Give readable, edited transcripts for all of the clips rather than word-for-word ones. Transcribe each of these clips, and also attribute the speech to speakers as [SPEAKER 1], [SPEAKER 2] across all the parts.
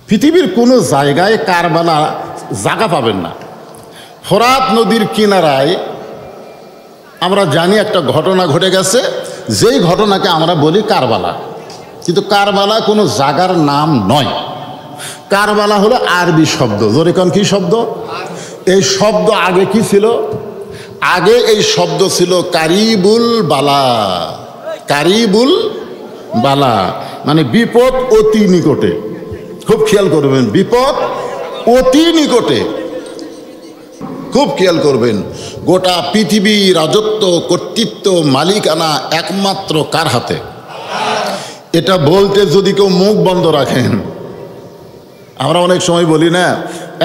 [SPEAKER 1] পৃথিবীর কোনো জায়গায় কারবালা জায়গা পাবেন না। ফোরাত নদীর কিনারায় আমরা জানি একটা ঘটনা ঘটে গেছে, যেই ঘটনাকে আমরা বলি কারবালা, কিন্তু কারবালা কোনো জায়গার নাম নয়। কারবালা হলো আরবি শব্দ। জোরে কোন কি শব্দ? এই শব্দ আগে কি ছিল? আগে এই শব্দ ছিল কারিবুল বালা। কারিবুল বালা মানে বিপদ অতি নিকটে। খুব খেয়াল করবেন, বিপদ অতি নিকটে। খুব খেয়াল করবেন, গোটা পৃথিবী রাজত্ব, কর্তৃত্ব, মালিকানা একমাত্র কার হাতে? এটা বলতে যদি কেউ মুখ বন্ধ রাখেন, আমরা অনেক সময় বলি না,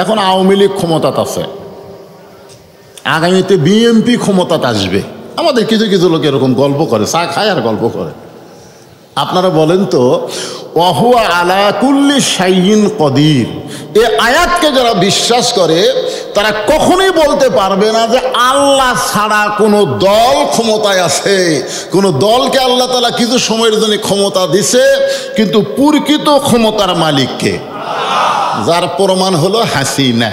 [SPEAKER 1] এখন আওয়ামী লীগ ক্ষমতাত আছে, আগামীতে বিএনপি ক্ষমতাতে আসবে। আমাদের কিছু কিছু লোক এরকম গল্প করে, চা খায় আর গল্প করে। আপনারা বলেন তো, ওয়াহুয়া আলা কুল্লি শাইইন কদির, এই আয়াতকে যারা বিশ্বাস করে তারা কখনোই বলতে পারবে না যে আল্লাহ ছাড়া কোনো দল ক্ষমতায় আছে। কোনো দলকে আল্লাহ তাআলা কিছু সময়ের জন্য ক্ষমতা দিছে, কিন্তু প্রকৃত ক্ষমতার মালিককে, যার প্রমাণ হলো হাসিনা।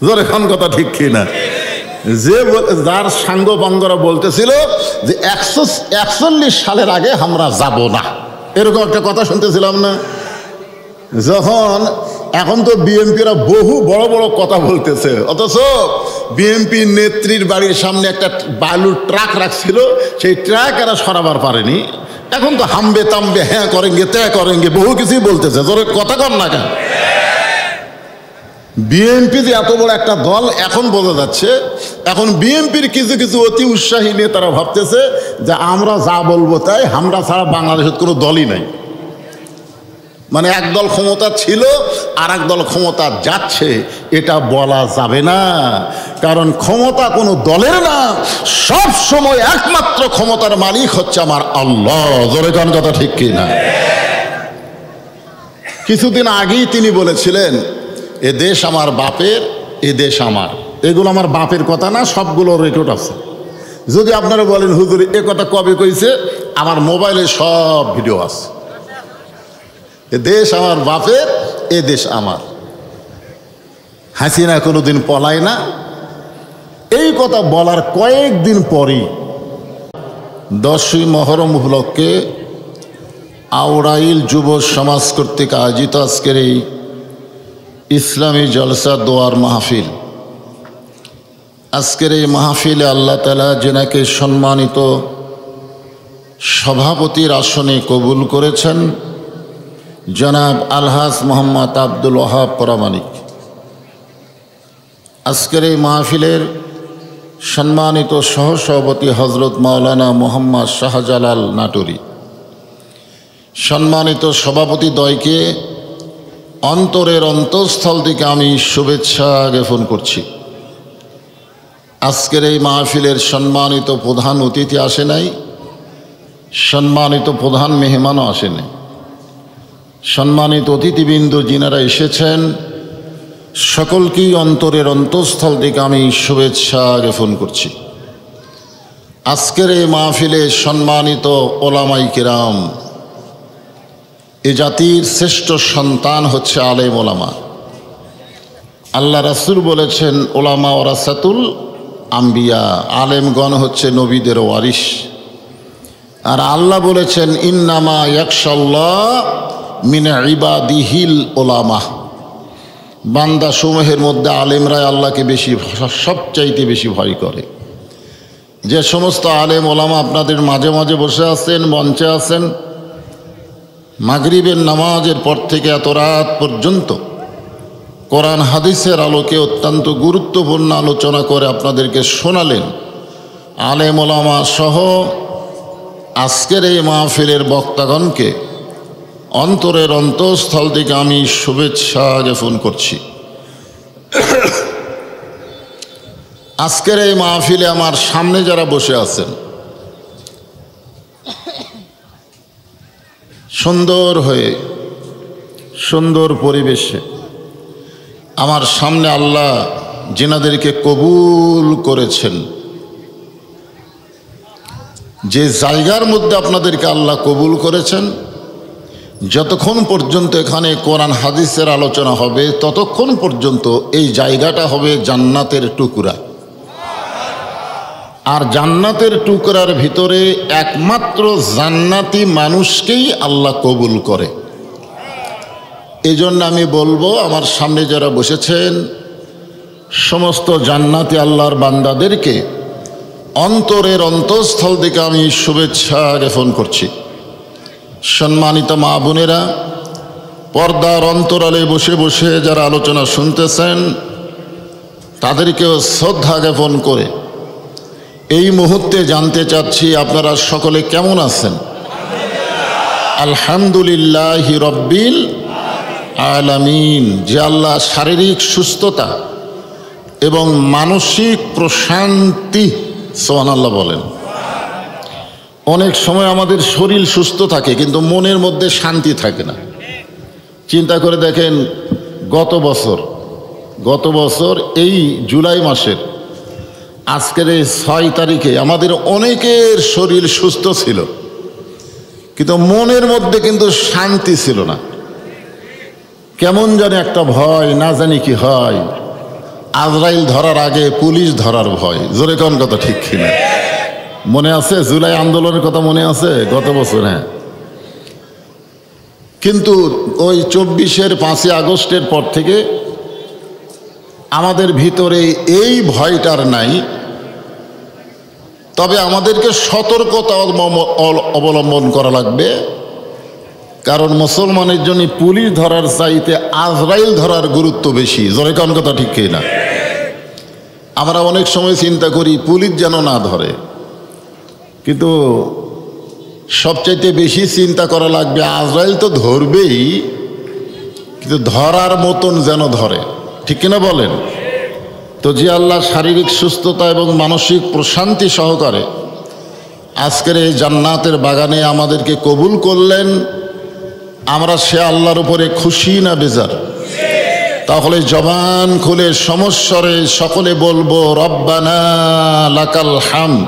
[SPEAKER 1] জোরে কোন কথা ঠিক কিনা? যে যার সাঙ্গ পাঙ্গরা বলতেছিল যে 141 সালের আগে আমরা যাব না, এরকম একটা কথা শুনতেছিলাম না যখন। এখন তো বিএনপিরা বহু বড় বড় কথা বলতেছে, অথচ বিএনপি নেত্রীর বাড়ির সামনে একটা বালুর ট্রাক রাখছিল, সেই ট্রাক এরা সরাবার পারেনি। এখন তো হামবে তামবে, হ্যাঁ করেঙ্গে ত্যাগ করেঙ্গে, বহু কিছুই বলতেছে। জোরে কথা কর না কেন? বিএনপি যে এত বড় একটা দল এখন বোঝা যাচ্ছে। এখন বিএনপির কিছু কিছু অতি উৎসাহী নেতারা ভাবতেছে যে আমরা যা বলবো তাই, আমরা ছাড়া বাংলাদেশের কোনো দলই নাই। মানে এক দল ক্ষমতা ছিল আর এক দল ক্ষমতা যাচ্ছে, এটা বলা যাবে না। কারণ ক্ষমতা কোনো দলের না, সব সময় একমাত্র ক্ষমতার মালিক হচ্ছে আমার আল্লাহ। জোরে কোন কথা ঠিক কিনা? কিছুদিন আগেই তিনি বলেছিলেন, এ দেশ আমার বাপের, এ দেশ আমার। এগুলো আমার বাপের কথা না, সবগুলো রেকর্ড আছে। যদি আপনারা বলেন হুজুর এ কথা কবে কইছে, আমার মোবাইলে সব ভিডিও আছে। এ দেশ আমার বাপের, এ দেশ আমার। হাসিনা কোনোদিন পলায় না। এই কথা বলার কয়েকদিন পরই 10ই মহরম উপলক্ষে আউড়াইল যুব সমাজ কর্তৃক আয়োজিত আজকের এই ইসলামী জলসা দোয়ার মাহফিল, আজকের এই মাহফিলে আল্লাহ তাআলা যেনাকে সম্মানিত সভাপতির আসনে কবুল করেছেন, জনাব আলহাজ মোহাম্মদ আব্দুল ওয়াহাব প্রামাণিক। আজকের এই মাহফিলের সম্মানিত সহসভাপতি হজরত মাওলানা মোহাম্মদ শাহজালাল নাটুরি, সম্মানিত সভাপতি দ্বয়কে অন্তরের অন্তঃস্থল থেকে আমি শুভেচ্ছা জ্ঞাপন করছি। আজকের এই মাহফিলের সম্মানিত প্রধান অতিথি আসে নাই, সম্মানিত প্রধান মেহমানও আসে নাই। সম্মানিত অতিথিবৃন্দ যিনারা এসেছেন, সকলকেই অন্তরের অন্তঃস্থল থেকে আমি শুভেচ্ছা জ্ঞাপন করছি। আজকের এই মাহফিলে সম্মানিত ওলামায়ে কিরাম, এ জাতির শ্রেষ্ঠ সন্তান হচ্ছে আলেম ওলামা। আল্লাহ রাসূল বলেছেন ওলামা ওয়ারাসাতুল আম্বিয়া, আলেমগণ হচ্ছে নবীদের ওয়ারিস। আর আল্লাহ বলেছেন ইন্নামা ইয়াখশাল্লাহ মিন ইবাদিহিল ওলামা, বান্দা সমূহের মধ্যে আলেমরাই আল্লাহকে বেশি, সবচাইতে বেশি ভয় করে। যে সমস্ত আলেম ওলামা আপনাদের মাঝে মাঝে বসে আছেন, মঞ্চে আছেন, মাগরিবের নামাজের পর থেকে এত রাত পর্যন্ত কোরআন হাদিসের আলোকে অত্যন্ত গুরুত্বপূর্ণ আলোচনা করে আপনাদেরকে শোনালেন, আলেম ওলামা সহ আজকের এই মাহফিলের বক্তাগণকে অন্তরের অন্তঃস্থল থেকে আমি শুভেচ্ছা জ্ঞাপন করছি। আজকের এই মাহফিলে আমার সামনে যারা বসে আছেন, সুন্দর হয়ে সুন্দর পরিবেশে আমার সামনে আল্লাহ যিনাদেরকে কবুল করেছেন, যে জায়গার মধ্যে আপনাদেরকে আল্লাহ কবুল করেছেন, যতক্ষণ পর্যন্ত এখানে কোরআন হাদিসের আলোচনা হবে ততক্ষণ পর্যন্ত এই জায়গাটা হবে জান্নাতের টুকরা। আর জান্নাতের টুকরার ভিতরে একমাত্র জান্নাতি মানুষকেই আল্লাহ কবুল করে। এই জন্য আমি বলবো, আমার সামনে যারা বসেছেন সমস্ত জান্নাতি আল্লাহর বান্দাদেরকে অন্তরের অন্তঃস্থল থেকে আমি শুভেচ্ছা জ্ঞাপন করছি। সম্মানিত মা বোনেরা, পর্দার অন্তরালে বসে বসে যারা আলোচনা শুনতেছেন তাদেরকেও শ্রদ্ধা জ্ঞাপন করে এই মুহূর্তে জানতে চাচ্ছি আপনারা সকলে কেমন আছেন? আলহামদুলিল্লাহি রব্বিল আলামিন। যে আল্লাহ শারীরিক সুস্থতা এবং মানসিক প্রশান্তি, সুবহানাল্লাহ বলেন। অনেক সময় আমাদের শরীর সুস্থ থাকে কিন্তু মনের মধ্যে শান্তি থাকে না। চিন্তা করে দেখেন, গত বছর এই জুলাই মাসের আজকের এই 6 তারিখে আমাদের অনেকের শরীর সুস্থ ছিল কিন্তু মনের মধ্যে কিন্তু শান্তি ছিল না। কেমন জানি একটা ভয়, না জানি কি হয়। আজরাইল ধরার আগে পুলিশ ধরার ভয়। জোরে কোন কথা ঠিক কিনা? মনে আছে জুলাই আন্দোলনের কথা? মনে আছে গত বছর? হ্যাঁ। কিন্তু ওই 24-এর 5ই আগস্টের পর থেকে আমাদের ভিতরে এই ভয়টার নাই। তবে আমাদেরকে সতর্কতা অবলম্বন করা লাগবে, কারণ মুসলমানের জন্য পুলিশ ধরার চাইতে আজরাইল ধরার গুরুত্ব বেশি। জোরে কোন কথা ঠিক কিনা? আমরা অনেক সময় চিন্তা করি পুলিশ যেন না ধরে, কিন্তু সবচাইতে বেশি চিন্তা করা লাগবে আজরাইল তো ধরবেই, কিন্তু ধরার মতন যেন ধরে। ঠিক কিনা বলেন? তো যে আল্লাহ শারীরিক সুস্থতা এবং মানসিক প্রশান্তি সহকারে আজকের এই জান্নাতের বাগানে আমাদেরকে কবুল করলেন, আমরা সে আল্লাহর উপরে খুশি না বেজার? তাহলে জবান খুলে সমস্বরে সকলে বলবো, রব্বানা লাকাল হামদ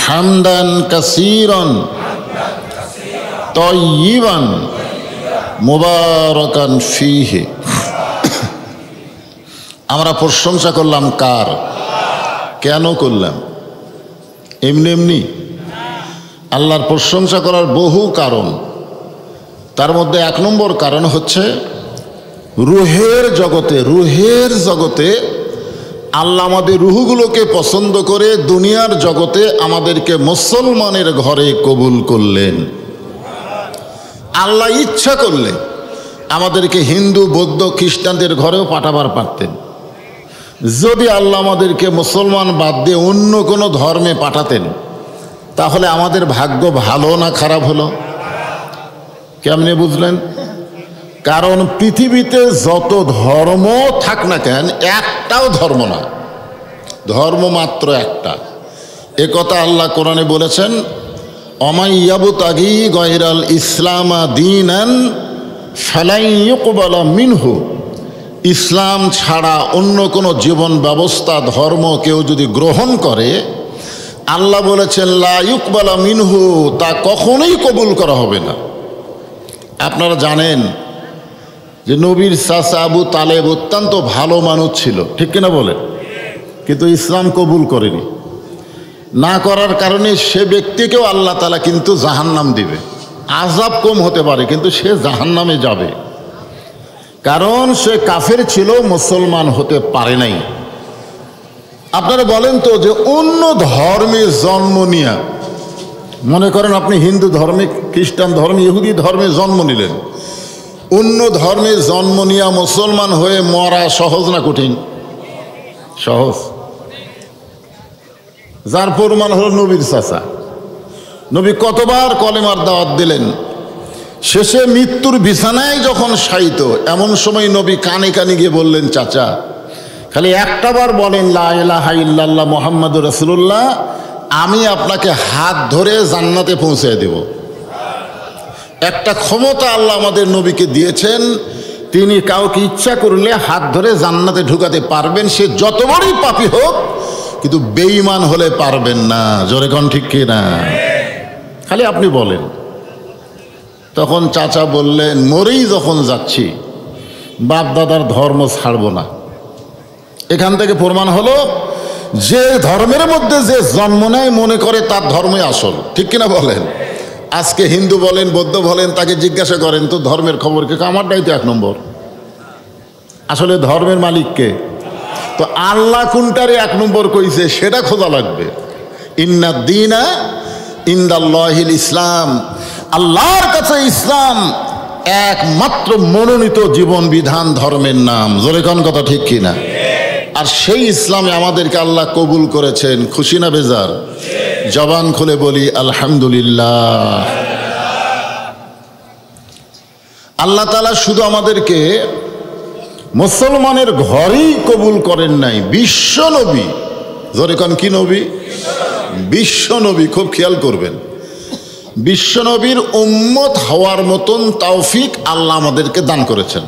[SPEAKER 1] হামদান কাসীরান তাইয়িবান মুবারাকান ফীহি। আমরা প্রশংসা করলাম কার? কেন করলাম? এমনি এমনি? আল্লাহর প্রশংসা করার বহু কারণ। তার মধ্যে 1 নম্বর কারণ হচ্ছে রুহের জগতে আল্লাহ আমাদের রুহগুলোকে পছন্দ করে দুনিয়ার জগতে আমাদেরকে মুসলমানের ঘরে কবুল করলেন। আল্লাহ ইচ্ছা করলে আমাদেরকে হিন্দু, বৌদ্ধ, খ্রিস্টানদের ঘরেও পাঠাবার পারতেন। যদি আল্লাহ আমাদেরকে মুসলমান বাদ দিয়ে অন্য কোনো ধর্মে পাঠাতেন তাহলে আমাদের ভাগ্য ভালো না খারাপ হলো? কেমনে বুঝলেন? কারণ পৃথিবীতে যত ধর্ম থাক না কেন, একটাও ধর্ম না, ধর্ম মাত্র একটা। এ কথা আল্লাহ কোরআনে বলেছেন, অমাই ইয়াবতাগি গায়রাল ইসলামা দীনান ফালাই ইউকবালা মিনহু। ইসলাম ছাড়া অন্য কোনো জীবন ব্যবস্থা, ধর্ম কেউ যদি গ্রহণ করে, আল্লাহ বলেছেন লা ইউকবালা মিনহু, তা কখনোই কবুল করা হবে না। আপনারা জানেন যে নবীর চাচা আবু তালেব অত্যন্ত ভালো মানুষ ছিল, ঠিক কিনা বলেন? কিন্তু ইসলাম কবুল করেনি। না করার কারণে সে ব্যক্তিকেও আল্লাহ তাআলা কিন্তু জাহান্নাম দিবে। আযাব কম হতে পারে কিন্তু সে জাহান্নামে যাবে, কারণ সে কাফের ছিল, মুসলমান হতে পারে নাই। আপনারা বলেন তো যে অন্য ধর্মে জন্ম নিয়ে, মনে করেন আপনি হিন্দু ধর্মে, খ্রিস্টান ধর্মে, ইহুদি ধর্মে জন্ম নিলেন, অন্য ধর্মে জন্ম নিয়ে মুসলমান হয়ে মরা সহজ না কঠিন? সহজ। যার প্রমাণ হলো নবীর চাচা। নবী কতবার কলেমার দাওয়াত দিলেন, শেষে মৃত্যুর বিছানায় যখন শায়িত, এমন সময় নবী কানে কানে গিয়ে বললেন, চাচা খালি একটাবার বলেন লা ইলাহা ইল্লাল্লাহ মুহাম্মাদুর রাসূলুল্লাহ, আমি আপনাকে হাত ধরে জান্নাতে পৌঁছে দেব। একটা ক্ষমতা আল্লাহ আমাদের নবীকে দিয়েছেন, তিনি কাউকে ইচ্ছা করলে হাত ধরে জান্নাতে ঢুকাতে পারবেন, সে যত বড়ই পাপী হোক, কিন্তু বেঈমান হলে পারবেন না। জোরে কোন ঠিক কি না? খালি আপনি বলেন। তখন চাচা বললেন, মরেই যখন যাচ্ছি বাপ দাদার ধর্ম ছাড়ব না। এখান থেকে প্রমাণ হলো যে ধর্মের মধ্যে যে জন্ম নেয় মনে করে তার ধর্মই আসল, ঠিক কিনা বলেন? আজকে হিন্দু বলেন, বৌদ্ধ বলেন, তাকে জিজ্ঞাসা করেন তো ধর্মের খবর কে? আমারটাই তো এক নম্বর। আসলে ধর্মের মালিককে তো আল্লাহ কোনটারে এক নম্বর কইছে সেটা খোঁজা লাগবে। ইন্না দ্বীনা ইনদাল্লাহিল ইসলাম, আল্লাহর কাছে ইসলাম একমাত্র মনোনীত জীবন বিধান, ধর্মের নাম। জোরে কোন কথা, ঠিক কিনা? আর সেই ইসলামে আমাদেরকে আল্লাহ কবুল করেছেন। খুশি না বেজার? জবান খুলে বলি আলহামদুলিল্লাহ। আল্লাহ তাআলা শুধু আমাদেরকে মুসলমানের ঘরেই কবুল করেন নাই, বিশ্ব নবী, জোরে কোন কি নবী? বিশ্ব নবী। খুব খেয়াল করবেন, বিশ্ব নবীর উম্মত হওয়ার মতন তৌফিক আল্লাহ আমাদেরকে দান করেছেন।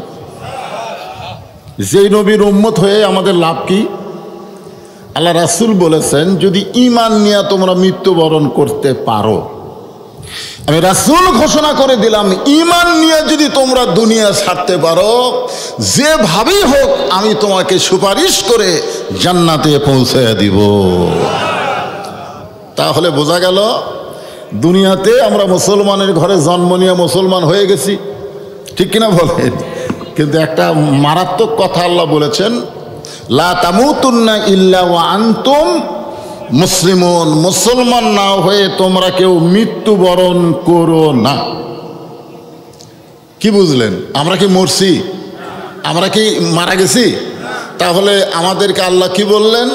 [SPEAKER 1] যেই নবীর উম্মত হয়ে আমাদের লাভ কি? আল্লাহ রাসূল বলেছেন, যদি ঈমান নিয়ে তোমরা মৃত্যুবরণ করতে পারো, আমি রাসূল ঘোষণা করে দিলাম, ঈমান নিয়ে যদি তোমরা দুনিয়া ছাড়তে পারো, যেভাবেই হোক আমি তোমাকে সুপারিশ করে জান্নাতে পৌঁছে দিব। তাহলে বোঝা গেল দুনিয়াতে আমরা মুসলমানের ঘরে জন্ম নিয়ে মুসলমান হয়ে গেছি, ঠিক কিনা বলেন? কিন্তু একটা মারাত্মক কথা আল্লাহ বলেছেন, লা তামুতুন্না ইল্লা ওয়া আনতুম মুসলিমুন, মুসলমান না হয়ে তোমরা কেউ মৃত্যুবরণ করো না। কি বুঝলেন? আমরা কি মরছি? আমরা কি মারা গেছি? তাহলে আমাদেরকে আল্লাহ কি বললেন?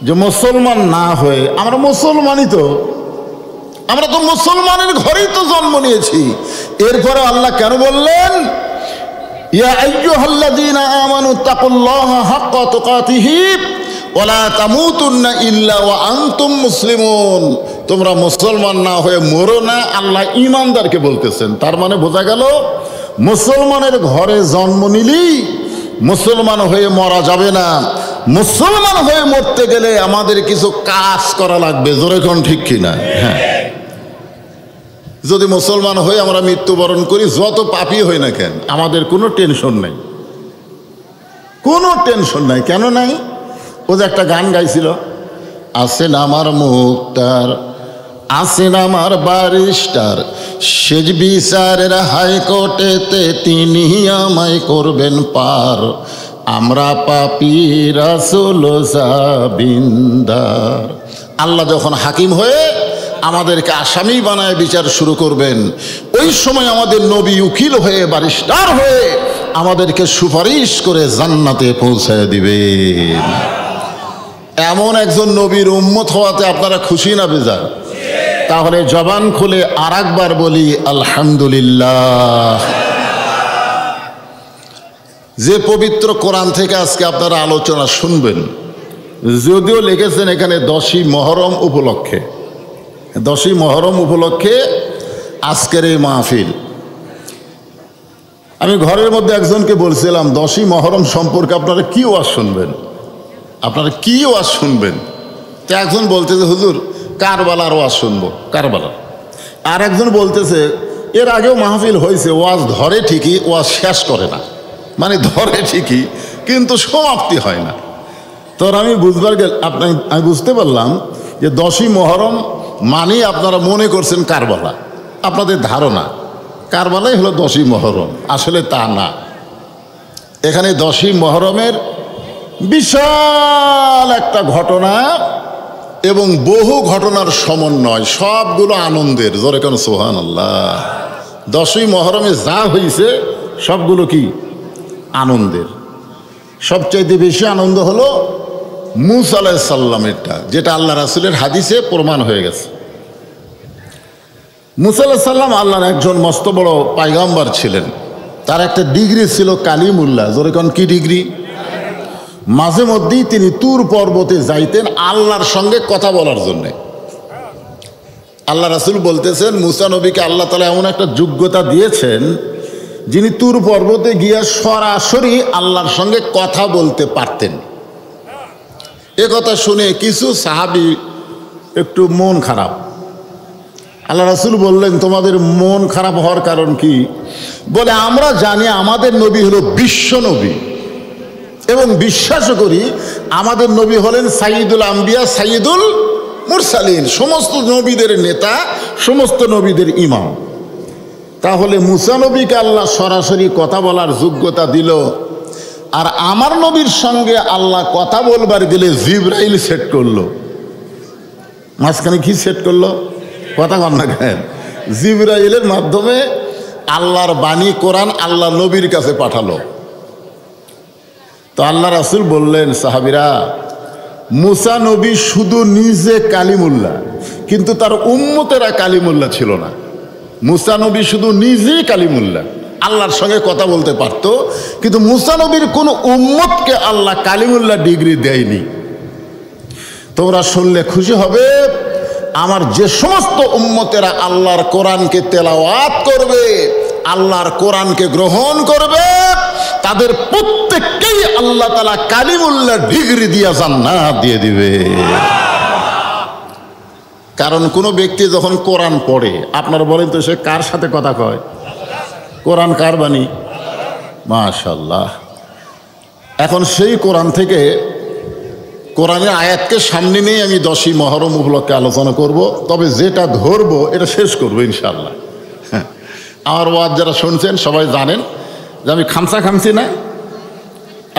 [SPEAKER 1] যে মুসলমান না হয়ে, আমরা মুসলমানই তো, আমরা তো মুসলমানের ঘরেই তো জন্ম নিয়েছি। এরপরে আল্লাহ কেন বললেন, ইয়া আইয়ুহাল্লাযীনা আমানু তাকুল্লাহা হাক্কা তুকাতিহি ওয়া লা তামুতুন্না ইল্লা ওয়া আনতুম মুসলিমুন, তোমরা মুসলমান না হয়ে মরো না। আল্লাহ ঈমানদারকে বলতেছেন। তার মানে বোঝা গেল মুসলমানের ঘরে জন্ম নিলেই মুসলমান হয়ে মরা যাবে না। মুসলমান হয়ে মরতে গেলে আমাদের কিছু কাজ করা লাগবে। জোরে কোন ঠিক কিনা? হ্যাঁ, যদি মুসলমান হয়ে আমরা মৃত্যুবরণ করি, যত পাপী হই না কেন, আমাদের কোনো টেনশন নেই, কোনো টেনশন নাই। কেন নাই? ও যে একটা গান গাইছিল, আছেন আমার মুক্তার, আছেন আমার ব্যারিস্টার, সেজ বিচারের হাইকোর্টেতে তিনি আমায় করবেন পার, আমরা পাপী রাসূল জাবিন্দার। আল্লাহ যখন হাকিম হয়ে আমাদেরকে আসামি বানায় বিচার শুরু করবেন, ওই সময় আমাদের নবী উকিল হয়ে, ব্যারিস্টার হয়ে আমাদেরকে সুপারিশ করে জান্নাতে পৌঁছায় দিবেন। এমন একজন নবীর উম্মত হওয়াতে আপনারা খুশি না বেজার? তাহলে জবান খুলে আর একবার বলি আলহামদুলিল্লাহ। যে পবিত্র কোরআন থেকে আজকে আপনারা আলোচনা শুনবেন, যদিও লিখেছেন এখানে 10ই মহরম উপলক্ষে, 10ই মহরম উপলক্ষে আজকের এই মাহফিল। আমি ঘরের মধ্যে একজনকে বলছিলাম, 10ই মহরম সম্পর্কে আপনারা কি ওয়াজ শুনবেন, আপনারা কি ওয়াজ শুনবেন? তো একজন বলতেছে, হুজুর কারবালার ওয়াজ শুনবো, কারবালার। আর একজন বলতেছে, এর আগেও মাহফিল হয়েছে, ওয়াজ ধরে ঠিকই, ওয়াজ শেষ করে না, মানে ধরে ঠিকই কিন্তু সমাপ্তি হয় না। তো আমি আমি বুঝতে পারলাম যে 10ই মহরম মানে আপনারা মনে করছেন কারবালা, আপনাদের ধারণা কারবালাই হলো 10ই মহরম। আসলে তা না। এখানে 10ই মহরমের বিশাল একটা ঘটনা এবং বহু ঘটনার সমন্বয়, সবগুলো আনন্দের। জোরে কেন সুবহানাল্লাহ। 10ই মহরমে যা হয়েছে সবগুলো কি আনন্দের। সবচাইতে বেশি আনন্দ হলো মূসা আলাইহিস সালামেরটা, যেটা আল্লাহ রাসূলের হাদিসে প্রমাণ হয়ে গেছে। মূসা আলাইহিস সালাম আল্লাহর একজন মস্ত বড় পয়গম্বর ছিলেন। তার একটা ডিগ্রি ছিল কালিমুল্লাহ। জোরে কোন কি ডিগ্রি? মাঝে মধ্যেই তিনি তুর পর্বতে যাইতেন আল্লাহর সঙ্গে কথা বলার জন্যে। আল্লাহ রাসূল বলতেছেন, মূসা নবীকে আল্লাহ তাআলা এমন একটা যোগ্যতা দিয়েছেন, যিনি তুর পর্বতে গিয়ে সরাসরি আল্লাহর সঙ্গে কথা বলতে পারতেন। এ কথা শুনে কিছু সাহাবী একটু মন খারাপ, আল্লাহ রাসূল বললেন, তোমাদের মন খারাপ হওয়ার কারণ কি? বলে, আমরা জানি আমাদের নবী হলো বিশ্ব নবী এবং বিশ্বাসও করি আমাদের নবী হলেন সাইয়্যিদুল আম্বিয়া সাইয়্যিদুল মুরসালিন, সমস্ত নবীদের নেতা, সমস্ত নবীদের ইমাম। তাহলে মুসা নবীকে আল্লাহ সরাসরি কথা বলার যোগ্যতা দিল, আর আমার নবীর সঙ্গে আল্লাহ কথা বলবার গেলে জিবরাইল সেট করলো। মাঝখানে কি সেট করলো? কথা কন না কেন? জিবরাইলের মাধ্যমে আল্লাহর বাণী কোরআন আল্লাহ নবীর কাছে পাঠালো। তো আল্লাহ রাসূল বললেন, সাহাবীরা, মুসা নবী শুধু নিজে কালিমুল্লাহ, কিন্তু তার উম্মতেরা কালিমুল্লাহ ছিল না। মুসা নবী শুধু নিজেই কালিমুল্লাহ, আল্লাহর সঙ্গে কথা বলতে পারত, কিন্তু মুসা নবীর কোনো উম্মতকে আল্লাহ কালিমুল্লাহ ডিগ্রি দেয়নি। তোমরা শুনলে খুশি হবে, আমার যে সমস্ত উম্মতেরা আল্লাহর কোরআনকে তেলাওয়াত করবে, আল্লাহর কোরআনকে গ্রহণ করবে, তাদের প্রত্যেককেই আল্লাহ তাআলা কালিমুল্লাহ ডিগ্রি দিয়ে জান্নাত দিয়ে দিবে। কারণ কোনো ব্যক্তি যখন কোরআন পড়ে, আপনারা বলেন তো সে কার সাথে কথা কয়? কোরআন কার বাণী? মাশাআল্লাহ। এখন সেই কোরআন থেকে কোরআনের আয়াতকে সামনে নিয়ে আমি 10ই মহরম উপলক্ষে আলোচনা করব, তবে যেটা ধরবো এটা শেষ করবো ইনশাআল্লাহ। আমার ওয়াজ যারা শুনছেন সবাই জানেন যে আমি খামসা খামছি না,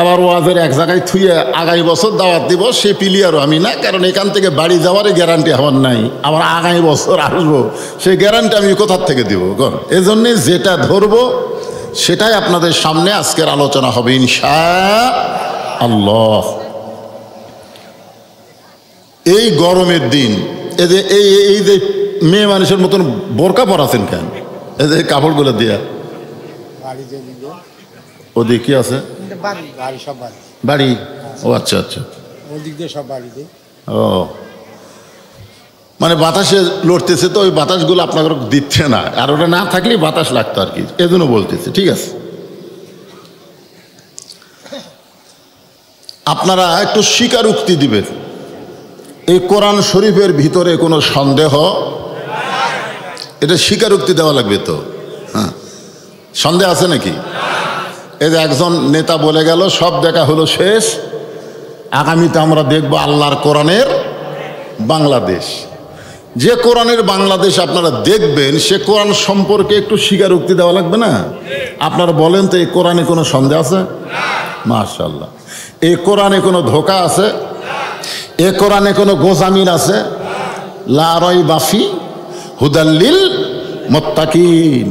[SPEAKER 1] আবার ওয়াজের এক জায়গায় থুয়ে আগামী বছর দাওয়াত দিব সে পিলিয়ারও আমি না, কারণ এখান থেকে বাড়ি যাওয়ারই গ্যারান্টি আমার নাই, আবার আগামী বছর আসবো সেই গ্যারান্টি আমি কোথার থেকে দিব? এজন্যে যেটা ধরবো সেটাই আপনাদের সামনে আজকের আলোচনা হবে ইনশাআল্লাহ। এই গরমের দিন এই যে মেয়ে মানুষের মতন বোরকা পরাছেন কেন? এই যে কাপড়গুলো দিয়া ওদিকে কি আছে? বাড়ি? ও আচ্ছা আচ্ছা, ও মানে বাতাসে লড়তেছে, তো ওই বাতাসগুলো আপনাদের দিচ্ছে না, আর ওটা না থাকলে বাতাস লাগতো আর কি, এজন্য বলতেছে। ঠিক আছে, আপনারা একটু স্বীকারোক্তি দিবেন, এই কোরআন শরীফের ভিতরে কোনো সন্দেহ? এটা স্বীকারোক্তি দেওয়া লাগবে তো। হ্যাঁ, সন্দেহ আছে নাকি? এই যে একজন নেতা বলে গেল সব দেখা হলো শেষ, আগামীতে আমরা দেখব আল্লাহর কোরআনের বাংলাদেশ। যে কোরআনের বাংলাদেশ আপনারা দেখবেন সে কোরআন সম্পর্কে একটু স্বীকারোক্তি দেওয়া লাগবে না? আপনারা বলেন তো, এই কোরআনে কোনো সন্দেহ আছে? মাশাআল্লাহ। এই কোরআনে কোনো ধোঁকা আছে? এ কোরআনে কোনো গোজামিন আছে? লা রাইবা ফি হুদাল্লিল মুত্তাকিন।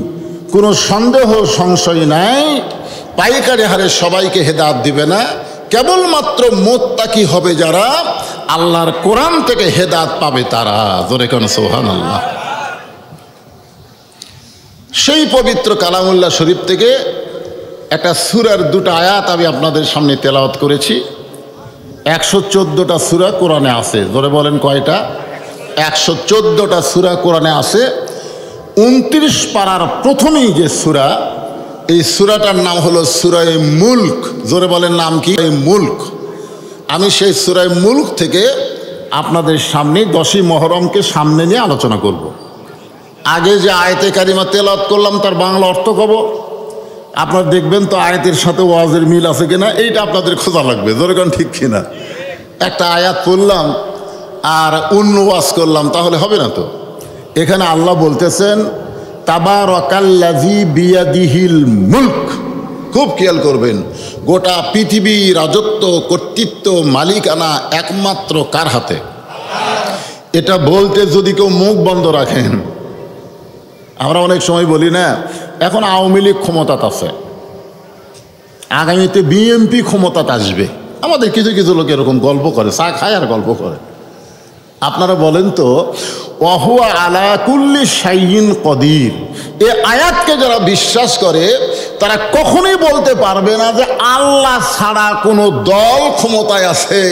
[SPEAKER 1] কোনো সন্দেহ সংশয় নাই, পাইকারি হারে সবাইকে হেদায়েত দিবে না, কেবলমাত্র মুত্তাকি হবে যারা, আল্লাহর কোরআন থেকে হেদায়েত পাবে তারা। জোরে কোন সুবহানাল্লাহ। সেই পবিত্র কালামুল্লাহ শরীফ থেকে একটা সূরার দুটো আয়াত আমি আপনাদের সামনে তেলাওয়াত করেছি। 114টা সূরা কোরআনে আছে। জোরে বলেন কয়টা? 114টা সূরা কোরআনে আছে। 29 পারার প্রথমেই যে সূরা, এই সূরাটার নাম হলো সূরায়ে মুলক। জোরে বলেন নাম কি? মুলক। আমি সেই সূরায়ে মুলক থেকে আপনাদের সামনে 10ই মহরমকে সামনে নিয়ে আলোচনা করব। আগে যে আয়াতে কারিমা তেলাওয়াত করলাম তার বাংলা অর্থ কব, আপনারা দেখবেন তো আয়াতের সাথে ওয়াজের মিল আছে কিনা, এইটা আপনাদের খোঁজা লাগবে। জোরে কোন ঠিক কিনা? একটা আয়াত পড়লাম আর অন্য ওয়াজ করলাম তাহলে হবে না তো। এখানে আল্লাহ বলতেছেন তাবারাকাল্লাযী বিয়াদিহিল মুলক। খুব খেয়াল করবেন, গোটা পৃথিবী রাজত্ব, কর্তৃত্ব, মালিকানা একমাত্র কার হাতে? এটা বলতে যদি কেউ মুখ বন্ধ রাখেন, আমরা অনেক সময় বলি না, এখন আওয়ামী লীগ ক্ষমতাতে আছে, আগামীতে বিএনপি ক্ষমতাতে আসবে। আমাদের কিছু কিছু লোক এরকম গল্প করে, চা খায় আর গল্প করে। আপনারা বলেন তো, ওয়াহুয়া আলা কুল্লি শাইইন কদির, এই আয়াতকে যারা বিশ্বাস করে তারা কখনোই বলতে পারবে না যে আল্লাহ ছাড়া কোনো দল ক্ষমতায় আছে।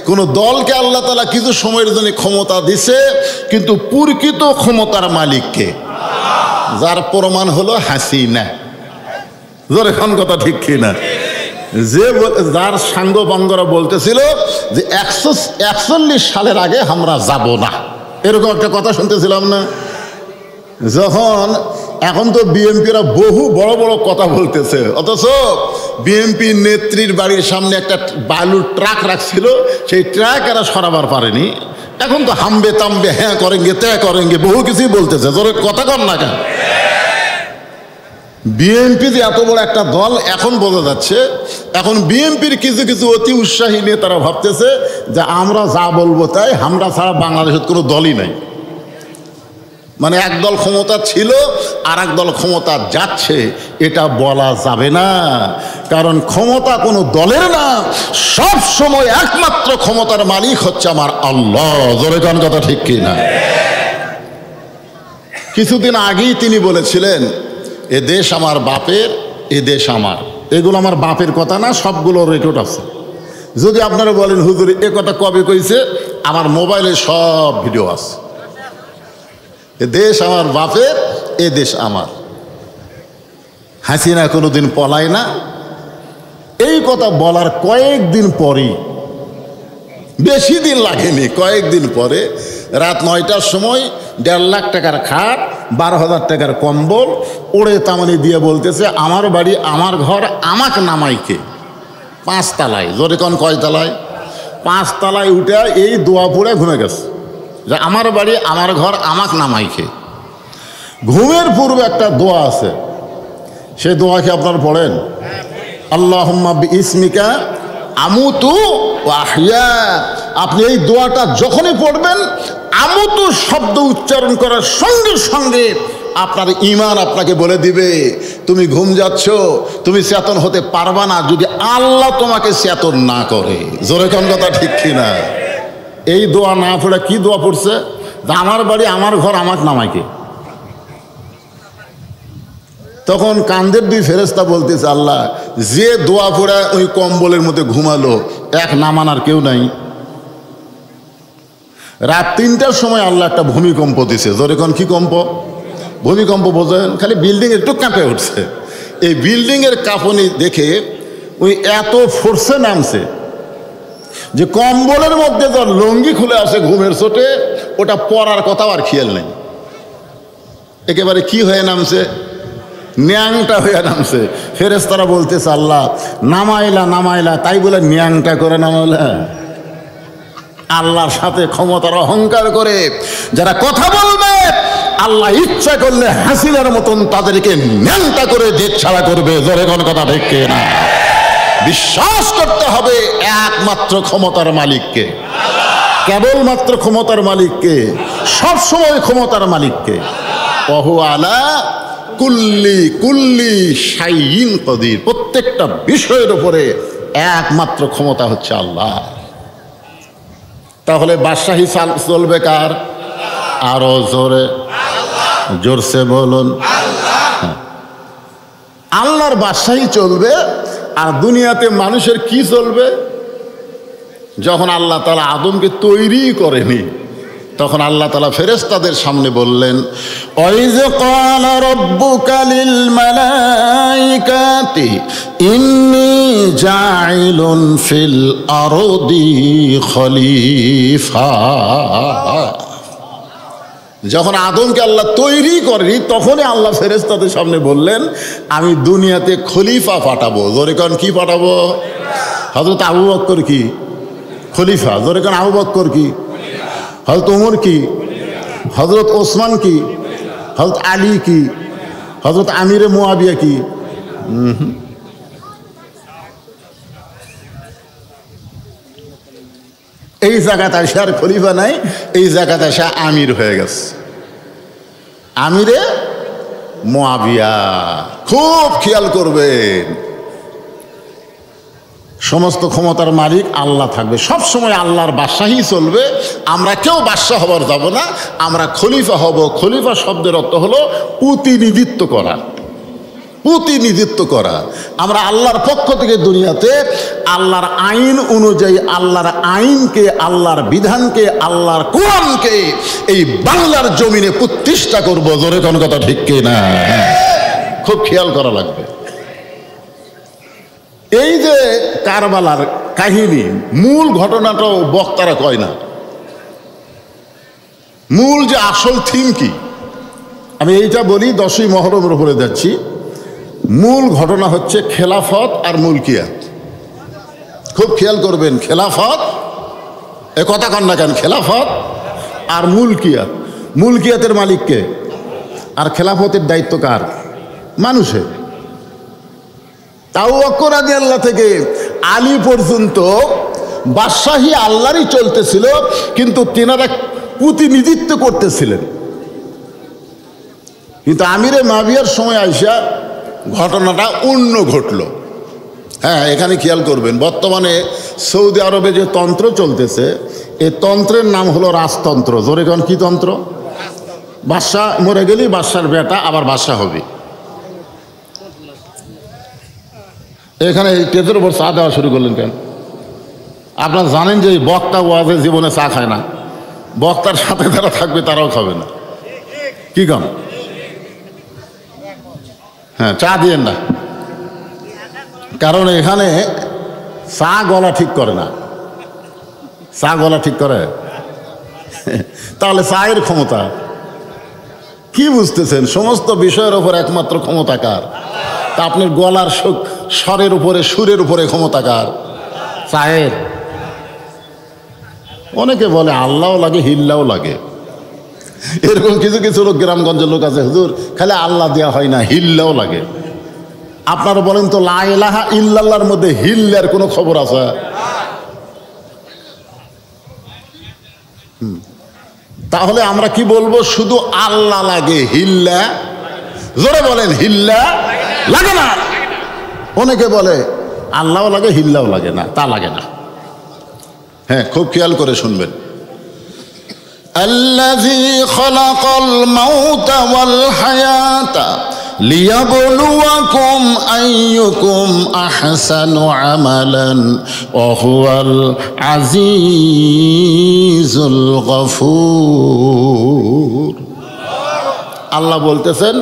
[SPEAKER 1] কোনো দলকে আল্লাহ তাআলা কিছু সময়ের জন্য ক্ষমতা দিছে, কিন্তু প্রকৃত ক্ষমতার মালিককে, যার প্রমাণ হলো হাসিনা। জোরে খান কথা ঠিক কিনা? যে যার সাঙ্গ বাঙ্গরা বলতেছিল যে 141 সালের আগে আমরা যাব না, এরকম একটা কথা শুনতেছিলাম না? যখন এখন তো বিএনপিরা বহু বড় বড় কথা বলতেছে, অথচ বিএনপি নেত্রীর বাড়ির সামনে একটা বালুর ট্রাক রাখছিল, সেই ট্রাক এরা সরাবার পারেনি। এখন তো হামবে তামবে, হ্যাঁ করেঙ্গে ত্যাগ করেঙ্গে, বহু কিছুই বলতেছে। তোর কথা কর না কেন? বিএনপি যে এত বড় একটা দল এখন বোঝা যাচ্ছে। এখন বিএনপির কিছু কিছু অতি উৎসাহী নেতারা ভাবতেছে যে আমরা যা বলবো তাই, আমরা ছাড়া বাংলাদেশের কোনো দলই নাই। মানে এক দল ক্ষমতা ছিল আর এক দল ক্ষমতা যাচ্ছে, এটা বলা যাবে না। কারণ ক্ষমতা কোনো দলের না, সব সময় একমাত্র ক্ষমতার মালিক হচ্ছে আমার আল্লাহ। জোরে কোন কথা ঠিক কিনা? কিছুদিন আগেই তিনি বলেছিলেন, এ দেশ আমার বাপের, এ দেশ আমার। এগুলো আমার বাপের কথা না, সবগুলো রেকর্ড আছে। যদি আপনারা বলেন হুজুর এ কথা কবে কইছে, আমার মোবাইলে সব ভিডিও আছে। এ দেশ আমার বাপের, এ দেশ আমার। হাসিনা কোনোদিন পলায় না। এই কথা বলার কয়েকদিন পরেই, বেশি দিন লাগেনি, কয়েকদিন পরে রাত 9টার সময় 1.5 লাখ টাকার খাট, 12,000 টাকার কম্বল ওড়ে তামানি দিয়ে বলতেছে আমার বাড়ি আমার ঘর, আমাকে নামাইকে 5 তলায়। জোরে কোন কয় তলায়? 5 তলায় উঠে এই দোয়া পড়ে ঘুমে গেছে যে আমার বাড়ি আমার ঘর, আমাকে নামাইকে। ঘুমের পূর্বে একটা দোয়া আছে, সেই দোয়া কি আপনারা পড়েন? আল্লাহুম্মা বিইসমিকা আমুতু ওয়া আহইয়া। আপনি এই দোয়াটা যখনই পড়বেন, আমুতু শব্দ উচ্চারণ করার সঙ্গে সঙ্গে আপনার ঈমান আপনাকে বলে দিবে তুমি ঘুম যাচ্ছ, তুমি চেতন হতে পারবা না যদি আল্লাহ তোমাকে চেতন না করে। জোরে কোন কথা ঠিক কিনা? এই দোয়া না পড়ে কি দোয়া পড়ছে? আমার বাড়ি আমার ঘর, আমাকে নামাইকে। তখন কান্দের 2 ফেরেশতা বলতেছে আল্লাহ, যে দোয়া পড়ে ওই কম্বলের মধ্যে ঘুমালো, এক নামানার কেউ নাই। রাত 3টার সময় আল্লাহ একটা ভূমিকম্প দিছে। জোরে কোন কি কম্প? ভূমিকম্প বোঝেন? খালি বিল্ডিং একটু কাঁপে উঠছে। এই বিল্ডিংয়ের কাঁপুনি দেখে ওই এত ফোর্সে নামছে যে কম্বলের মধ্যে যার লুঙ্গি খুলে আসে ঘুমের চোটে, ওটা পরার কথাও আর খেয়াল নেই। একেবারে কি হয়ে নামছে? ন্যাংটা হয়ে নামছে। ফেরেশতারা বলতেছে আল্লাহ নামাইলা নামাইলা, তাই বলে ন্যাংটা করে নামাইলা? আল্লাহর সাথে ক্ষমতার অহংকার করে যারা কথা বলবে, আল্লাহ ইচ্ছা করলে হাসিনার মতন তাদেরকে ন্যাংটা করে জেদ ছাড়া করবে। জোরে কোন কথা ঠিক কিনা? বিশ্বাস করতে হবে একমাত্র ক্ষমতার মালিককে, কেবলমাত্র ক্ষমতার মালিককে, সবসময় ক্ষমতার মালিককে। ওহু আলা কুল্লি কুল্লি শাইইন কদির। প্রত্যেকটা বিষয়ের উপরে একমাত্র ক্ষমতা হচ্ছে আল্লাহ। তাহলে বাদশাহী চলবে কার? আরো জোরে, জোরসে বলুন। আল্লাহর বাদশাহী চলবে। আর দুনিয়াতে মানুষের কি চলবে? যখন আল্লাহ তাআলা আদমকে তৈরি করেনি, তখন আল্লাহ তাআলা ফেরেশতাদের সামনে বললেন, ওয়াইজ ক্বালা রাব্বুকা লিল মালাইকাতি ইন্নী জাইলুন ফিল আরদি খলিফা। যখন আদমকে আল্লাহ তৈরি করেনি, তখনই আল্লাহ ফেরেশতাদের সামনে বললেন আমি দুনিয়াতে খলিফা পাঠাবো। জোরে কোন কি পাঠাবো? হযরত আবু বকর কি খলিফা? জোরে কোন আবু বকর কি? হযরত ওমর কি? হযরত ওসমান কি? হযরত আলী কি? হযরত আমিরে মুয়াবিয়া কি? এই জায়গাতে এসে আর খলিফা নাই, এই জায়গাতে এসে আমির হয়ে গেছে, আমিরে মুয়াবিয়া। খুব খেয়াল করবেন, সমস্ত ক্ষমতার মালিক আল্লাহ থাকবে, সব সময় আল্লাহর বাদশাহী চলবে। আমরা কেউ বাদশাহ হবার যাব না, আমরা খলিফা হব। খলিফা শব্দের অর্থ হলো প্রতিনিধিত্ব করা, প্রতিনিধিত্ব করা। আমরা আল্লাহর পক্ষ থেকে দুনিয়াতে আল্লাহর আইন অনুযায়ী আল্লাহর আইনকে, আল্লাহর বিধানকে, আল্লাহর কোরআনকে এই বাংলার জমিনে প্রতিষ্ঠা করবো। জোরে কোন কথা ঠিক কিনা? খুব খেয়াল করা লাগবে। এই যে কারবালার কাহিনী, মূল ঘটনাটাও বক্তারা কয় না। মূল যে আসল থিম কি, আমি এইটা বলি 10ই মহরমের উপরে যাচ্ছি। মূল ঘটনা হচ্ছে খেলাফত আর মুলকিয়াত। খুব খেয়াল করবেন, খেলাফত, এ কথা কন না কেন, খেলাফত আর মুলকিয়াত। মুলকিয়াতের মালিককে আর খেলাফতের দায়িত্ব কার? মানুষের। তাও বকর রাদিয়াল্লাহু থেকে আলী পর্যন্ত বাদশাহী আল্লাহরই চলতেছিল, কিন্তু তেনারা প্রতিনিধিত্ব করতেছিলেন। কিন্তু আমিরে মাবিয়ার সময় আইসা ঘটনাটা অন্য ঘটল। হ্যাঁ, এখানে খেয়াল করবেন, বর্তমানে সৌদি আরবে যে তন্ত্র চলতেছে, এই তন্ত্রের নাম হলো রাজতন্ত্র। জোরে কোন কি তন্ত্র? বাদশাহ মরে গেলেই বাদশার বেটা আবার বাদশাহ হবে। এখানে তেজের উপর চা দেওয়া শুরু করলেন কেন? আপনারা জানেন যে বক্তা ওয়াজে জীবনে চা খায় না, বক্তার সাথে যারা থাকবে তারাও খাবে না। কি কাম? হ্যাঁ, চা দিয়েন না, কারণ এখানে চা গলা ঠিক করে না। চা গলা ঠিক করে? তাহলে চায়ের ক্ষমতা কি বুঝতেছেন? সমস্ত বিষয়ের উপর একমাত্র ক্ষমতা কার? তা আপনার গলার স্বরের উপরে, সুরের উপরে ক্ষমতা কার? চায়ের। অনেকে বলে আল্লাহও লাগে, হিল্লাও লাগে। এরকম কিছু কিছু লোক গ্রামগঞ্জের লোক আছে, হুজুর খালি আল্লাহ দেওয়া হয় না, হিল্লাও লাগে। আপনারা বলেন তো, লা ইলাহা ইল্লাল্লাহর মধ্যে হিল্লার কোনো খবর আছে? তাহলে আমরা কি বলবো? শুধু আল্লাহ লাগে, হিল্লা, জোরে বলেন, হিল্লা লাগে না। অনেকে বলে আল্লাহও লাগে, হিল্লাও লাগে না, তা লাগে না। হ্যাঁ, খুব খেয়াল করে শুনবেন। আল্লাযী খালাকাল মাউতা ওয়াল হায়াতা লিয়াবলুয়াকুম আইয়ুকুম আহসানু আমালান ওয়া হুয়াল আজিজুল গফুর। আল্লাহ বলতেছেন,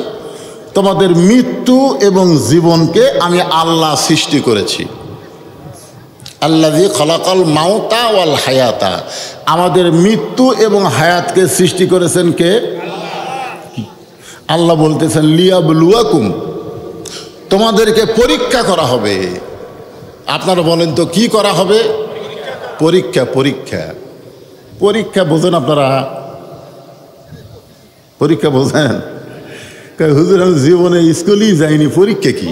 [SPEAKER 1] তোমাদের মৃত্যু এবং জীবনকে আমি আল্লাহ সৃষ্টি করেছি। আল্লাযী খালাকাল মাউতা ওয়াল হায়াতা, আমাদের মৃত্যু এবং হায়াতকে সৃষ্টি করেছেন কে? আল্লাহ বলতেছেন লিয়াবলুয়াকুম, তোমাদেরকে পরীক্ষা করা হবে। আপনারা বলেন তো কি করা হবে? পরীক্ষা। পরীক্ষা পরীক্ষা বোঝেন আপনারা? পরীক্ষা বোঝেন? হুজুর আমি জীবনে স্কুলেই যাইনি, পরীক্ষা কি?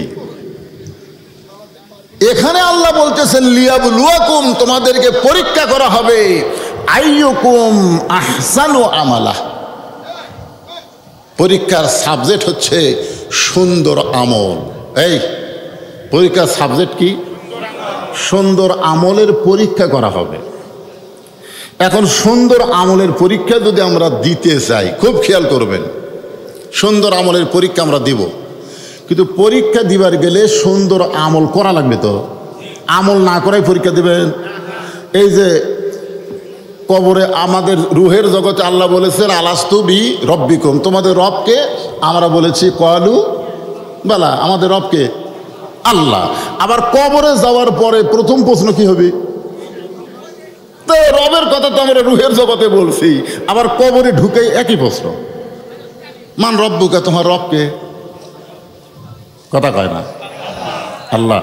[SPEAKER 1] এখানে আল্লাহ বলতেছেন লিয়াবলুয়াকুম, তোমাদেরকে পরীক্ষা করা হবে। আইয়ুকুম আহসানু আমালা, পরীক্ষার সাবজেক্ট হচ্ছে সুন্দর আমল। এই পরীক্ষার সাবজেক্ট কি? সুন্দর আমলের পরীক্ষা করা হবে। এখন সুন্দর আমলের পরীক্ষা যদি আমরা দিতে চাই, খুব খেয়াল করবেন, সুন্দর আমলের পরীক্ষা আমরা দিব, কিন্তু পরীক্ষা দিবার গেলে সুন্দর আমল করা লাগবে। তো আমল না করাই পরীক্ষা দিবেন? এই যে কবরে আমাদের রুহের জগতে আল্লাহ বলেছেন আলাস্তু বি রব্বিকুম, তোমাদের রবকে? আমরা বলেছি কলু বালা, আমাদের রবকে আল্লাহ। আবার কবরে যাওয়ার পরে প্রথম প্রশ্ন কি হবে? তো রবের কথা তো আমরা রুহের জগতে বলছি, আবার কবরে ঢুকেই একই প্রশ্ন, মান রব্বুকা, তোমার রবকে? কথা কয় না আল্লাহ।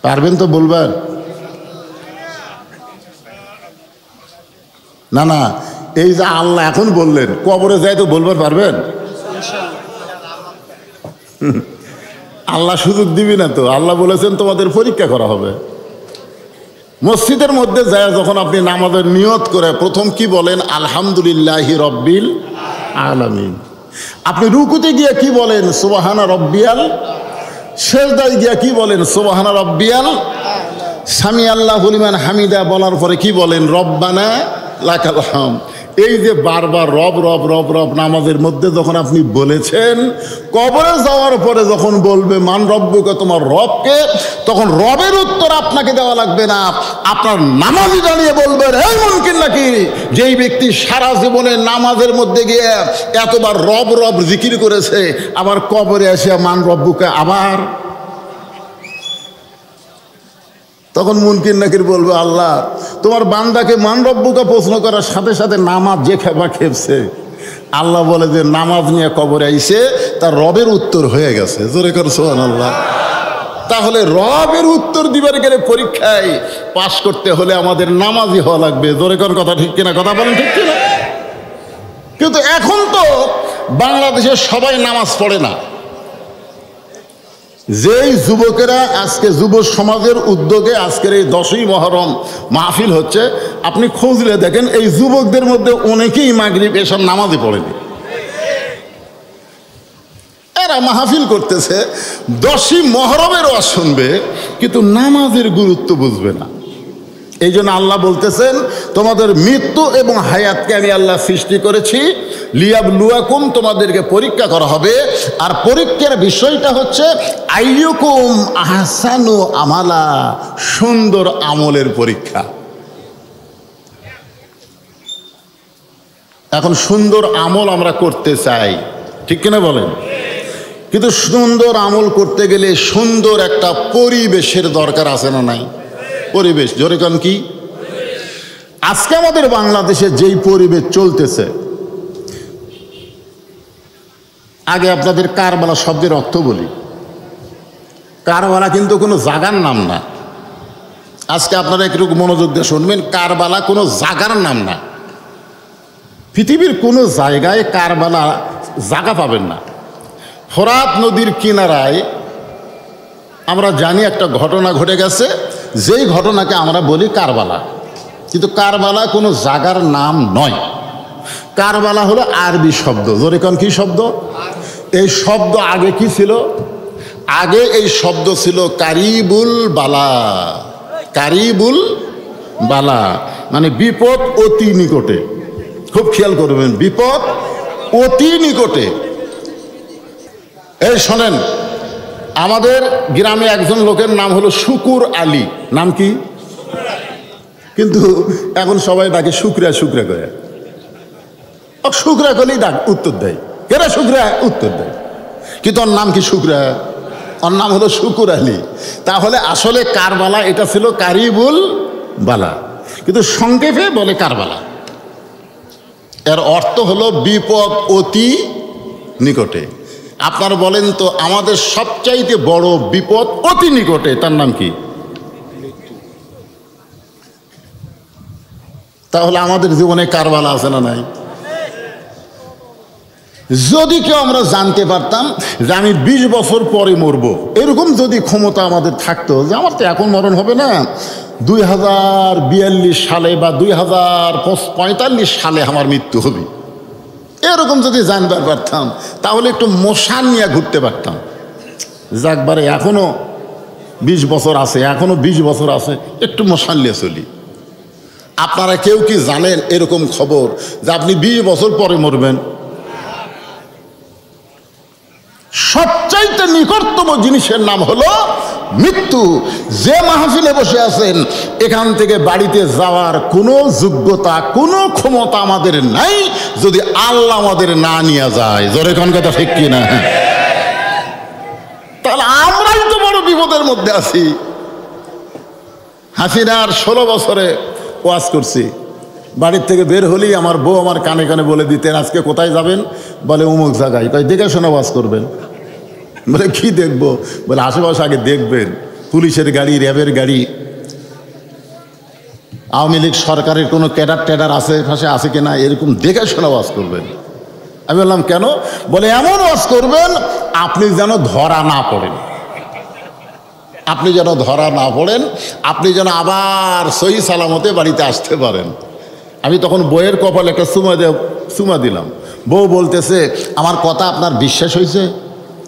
[SPEAKER 1] পারবেন তো বলবেন? না না, এই যে আল্লাহ এখন বললেন, কবরে যাই তো বলবার পারবেন? আল্লাহ সুযোগ দিবি না তো। আল্লাহ বলেছেন তোমাদের পরীক্ষা করা হবে। মসজিদের মধ্যে যায় যখন আপনি নামাজের নিয়ত করে প্রথম কি বলেন? আলহামদুলিল্লাহি রব্বিল আলামিন। আপনি রুকুতে গিয়ে কি বলেন? সুবহানা রব্বিয়াল। সেজদায় গিয়া কি বলেন? সুবহানা রব্বিয়াল। সামি আল্লাহু লিমান হামিদা বলার পরে কি বলেন? রব্বানা লাকাল হামদ। এই যে বারবার রব রব রব রব নামাজের মধ্যে যখন আপনি বলেছেন, কবরে যাওয়ার পরে যখন বলবে মান রব্বুকা, তোমার রবকে, তখন রবের উত্তর আপনাকে দেওয়া লাগবে না, আপনার নামাজি দাঁড়িয়ে বলবেন এই মুমকিন নাকি যেই ব্যক্তি সারা জীবনে নামাজের মধ্যে গিয়ে এতবার রব রব জিকির করেছে, আবার কবরে এসে মান রব্বুকা আবার? তখন মুনকির নাকির বলবে আল্লাহ তোমার বান্দাকে মান রব্বুকা প্রশ্ন করার সাথে সাথে নামাজ যে খেপা খেপছে, আল্লাহ বলে যে নামাজ নিয়ে কবরে আইছে, তার রবের উত্তর হয়ে গেছে। জোরে কর সুবহানাল্লাহ। তাহলে রবের উত্তর দিবার গেলে পরীক্ষায় পাশ করতে হলে আমাদের নামাজি হওয়া লাগবে। জোরে কর, কথা ঠিক কিনা? কথা বলেন ঠিক কিনা? কিন্তু এখন তো বাংলাদেশের সবাই নামাজ পড়ে না। যেই যুবকেরা আজকে যুব সমাজের উদ্যোগে আজকের এই 10ই মহরম মাহফিল হচ্ছে, আপনি খুঁজলে দেখেন এই যুবকদের মধ্যে অনেকেই মাগরিব এসব নামাজই পড়েনি। এরা মাহফিল করতেছে, 10ই মহরমের ওয়াজ শুনবে, কিন্তু নামাজের গুরুত্ব বুঝবে না। এই জন্য আল্লাহ বলতেছেন, তোমাদের মৃত্যু এবং হায়াতকে আমি আল্লাহ সৃষ্টি করেছি লিয়াবলুয়াকুম, তোমাদেরকে পরীক্ষা করা হবে। আর পরীক্ষার বিষয়টা হচ্ছে আইয়ুকুম আহসানু আমালা, সুন্দর আমলের পরীক্ষা। এখন সুন্দর আমল আমরা করতে চাই, ঠিক কিনা বলেন? কিন্তু সুন্দর আমল করতে গেলে সুন্দর একটা পরিবেশের দরকার আছে না নাই? পরিবেশ, জোরে কান কি? আজকে আমাদের বাংলাদেশে যেই পরিবেশ চলতেছে, আগে আপনাদের কারবালা শব্দের অর্থ বলি। কারবালা কিন্তু কোনো জাগার নাম না। আজকে আপনারা একটু মনোযোগ দিয়ে শুনবেন, কারবালা কোনো জাগার নাম না। পৃথিবীর কোনো জায়গায় কারবালা জাগা পাবেন না। ফোরাত নদীর কিনারায় আমরা জানি একটা ঘটনা ঘটে গেছে, যেই ঘটনাকে আমরা বলি কারবালা। কিন্তু কারবালা কোনো জাগার নাম নয়। কারবালা হলো আরবি শব্দ। জোরে কোন কি শব্দ? এই শব্দ আগে কি ছিল? আগে এই শব্দ ছিল কারিবুল বালা। কারিবুল বালা মানে বিপদ অতি নিকটে। খুব খেয়াল করবেন, বিপদ অতি নিকটে। এই শোনেন, আমাদের গ্রামে একজন লোকের নাম হলো শুকুর আলী। নাম কি? কিন্তু এখন সবাই ডাকে শুকরা শুকরা করে। শুকরা করলেই ডাক উত্তর দেয়, কেরা শুকরা উত্তর দেয়। কিন্তু ওর নাম কি শুকরা? ওর নাম হলো শুকুর আলী। তাহলে আসলে কারবালা এটা ছিল কারিবুল বালা, কিন্তু সংক্ষেপে বলে কারবালা। এর অর্থ হলো বিপদ অতি নিকটে। আপনারা বলেন তো, আমাদের সবচাইতে বড় বিপদ অতি নিকটে, তার নাম কি? তাহলে আমাদের জীবনে কারবালা আছে না নাই? যদি কেউ আমরা জানতে পারতাম যে আমি 20 বছর পরে মরবো, এরকম যদি ক্ষমতা আমাদের থাকতো যে আমার তো এখন মরণ হবে না, 2042 সালে বা 2045 সালে আমার মৃত্যু হবে, এরকম যদি জানবার পারতাম, তাহলে একটু মশান নিয়ে ঘুরতে পারতাম। যাকবারে এখনো 20 বছর আছে, এখনো 20 বছর আছে, একটু মশান নিয়ে চলি। আপনারা কেউ কি জানেন এরকম খবর যে আপনি 20 বছর পরে মরবেন? সবচাইতে নিকটতম জিনিসের নাম হলো মৃত্যু। যে মাহফিলে বসে আছেন, এখান থেকে বাড়িতে যাওয়ার কোনো যোগ্যতা, কোনো ক্ষমতা আমাদের নাই যদি আল্লাহ আমাদের না নিয়ে যায়। জোরে কোন কথা ঠিক কিনা? তাহলে আমরাই তো বড় বিপদের মধ্যে আছি। হাসিনার 16 বছরে ওয়াজ করছি, বাড়ির থেকে বের হলেই আমার বউ আমার কানে কানে বলে দিতেন, আজকে কোথায় যাবেন? বলে অমুক জায়গায়। তাই দেখে শোনা ওয়াজ করবেন। বলে কি দেখবো? বলে আশেপাশে আগে দেখবেন, পুলিশের গাড়ি, র্যাবের গাড়ি, আওয়ামী লীগ সরকারের কোনো ক্যাডার ট্যাডার আশেপাশে আছে কিনা, এরকম দেখে শোনা ওয়াজ করবেন। আমি বললাম কেন? বলে এমন ওয়াজ করবেন আপনি যেন ধরা না পড়েন, আপনি যেন ধরা না পড়েন, আপনি যেন আবার সহি সালামতে বাড়িতে আসতে পারেন। আমি তখন বইয়ের কপালে একটা চুমা দিলাম। বউ বলতেছে, আমার কথা আপনার বিশ্বাস হয়েছে?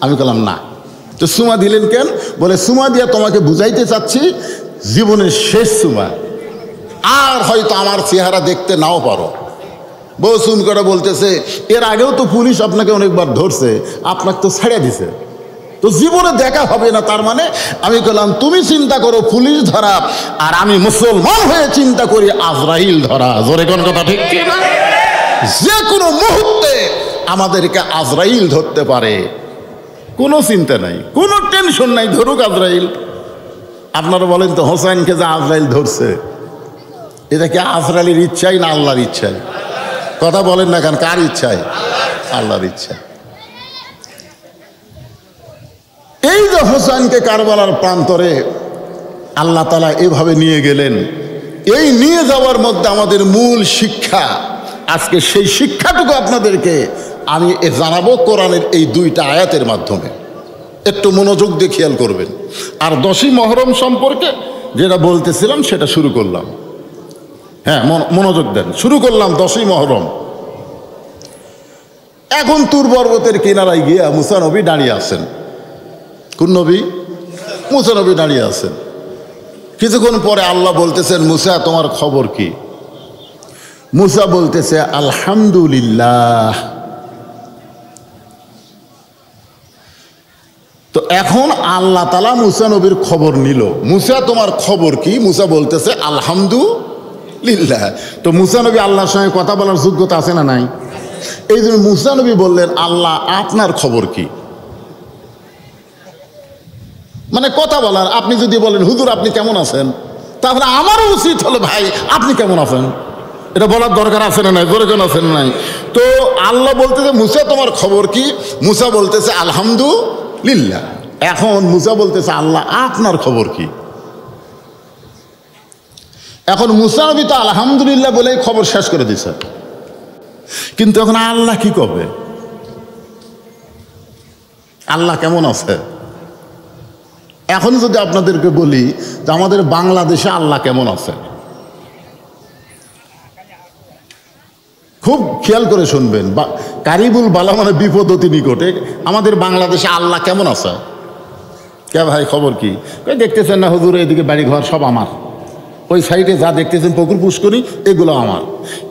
[SPEAKER 1] আমি বললাম না। তো চুমা দিলেন কেন? বলে চুমা দিয়ে তোমাকে বুঝাইতে চাচ্ছি জীবনের শেষ চুমা, আর হয়তো আমার চেহারা দেখতে নাও পারো। বউ চুম করে বলতেছে, এর আগেও তো পুলিশ আপনাকে অনেকবার ধরছে, আপনাকে তো ছেড়ে দিছে, তো জীবনে দেখা হবে না। তার মানে আমি বললাম, তুমি চিন্তা করো পুলিশ ধরা, আর আমি মুসলমান হয়ে চিন্তা করি আজরাইল ধরা। জোরে কোন কথা ঠিক কিনা? যে কোনো মুহূর্তে আমাদেরকে আজরাইল ধরতে পারে, কোনো চিন্তা নাই, কোনো টেনশন নাই, ধরুক আজরাইল। আপনারা বলেন তো, হোসেনকে যে আজরাইল ধরছে, এটা কি আজরাইলের ইচ্ছাই না আল্লাহর ইচ্ছায়? কথা বলেন না কেন, কার ইচ্ছায়? আল্লাহর ইচ্ছা। এই যে হোসেনকে কারবালার প্রান্তরে আল্লাহ তাআলা এভাবে নিয়ে গেলেন, এই নিয়ে যাওয়ার মধ্যে আমাদের মূল শিক্ষা, আজকে সেই শিক্ষাটুকু আপনাদেরকে আমি জানাবো কোরআনের এই দুইটা আয়াতের মাধ্যমে। একটু মনোযোগ দিয়ে খেয়াল করবেন। আর 10ই মহরম সম্পর্কে যেটা বলতেছিলাম সেটা শুরু করলাম। হ্যাঁ, মনোযোগ দেন। শুরু করলাম 10ই মহরম। এখন তুর পর্বতের কিনারায় গিয়া মুসা নবী দাঁড়িয়ে আছেন। কোন নবী? মুসা নবী দাঁড়িয়ে আছেন। কিছুক্ষণ পরে আল্লাহ বলতেছেন, মুসা তোমার খবর কি? মুসা বলতেছে আলহামদুলিল্লাহ। তো এখন আল্লাহ তাআলা মুসা নবীর খবর নিল, মুসা তোমার খবর কি? মুসা বলতেছে আলহামদুলিল্লাহ। তো মুসা নবী আল্লাহর সঙ্গে কথা বলার যোগ্যতা আছে না নাই? এই জন্য মুসা নবী বললেন, আল্লাহ আপনার খবর কি? মানে কথা বলার। আপনি যদি বলেন হুজুর আপনি কেমন আছেন, তাহলে আমারও উচিত হলো ভাই আপনি কেমন আছেন, এটা বলার দরকার আছে না নাই? জোরে কেন আছেন নাই? তো আল্লাহ বলতেছে মুসা তোমার খবর কি? মুসা বলতেছে আলহামদুলিল্লাহ। এখন মুসা বলতেছে আল্লাহ আপনার খবর কি? এখন মুসা নবী তো আলহামদুলিল্লাহ বলেই খবর শেষ করে দিছে, কিন্তু এখন আল্লাহ কি করবে? আল্লাহ কেমন আছে? এখন যদি আপনাদেরকে বলি যে আমাদের বাংলাদেশে আল্লাহ কেমন আছে, খুব খেয়াল করে শুনবেন। কারিবুল বালা মানে বিপদ অতি নিকটে। আমাদের বাংলাদেশে আল্লাহ কেমন আছে? কে ভাই খবর কি? দেখতেছেন না হুজুর এদিকে বাড়ি ঘর সব আমার, ওই সাইডে যা দেখতেছেন পুকুর পুষ্করি এগুলো আমার,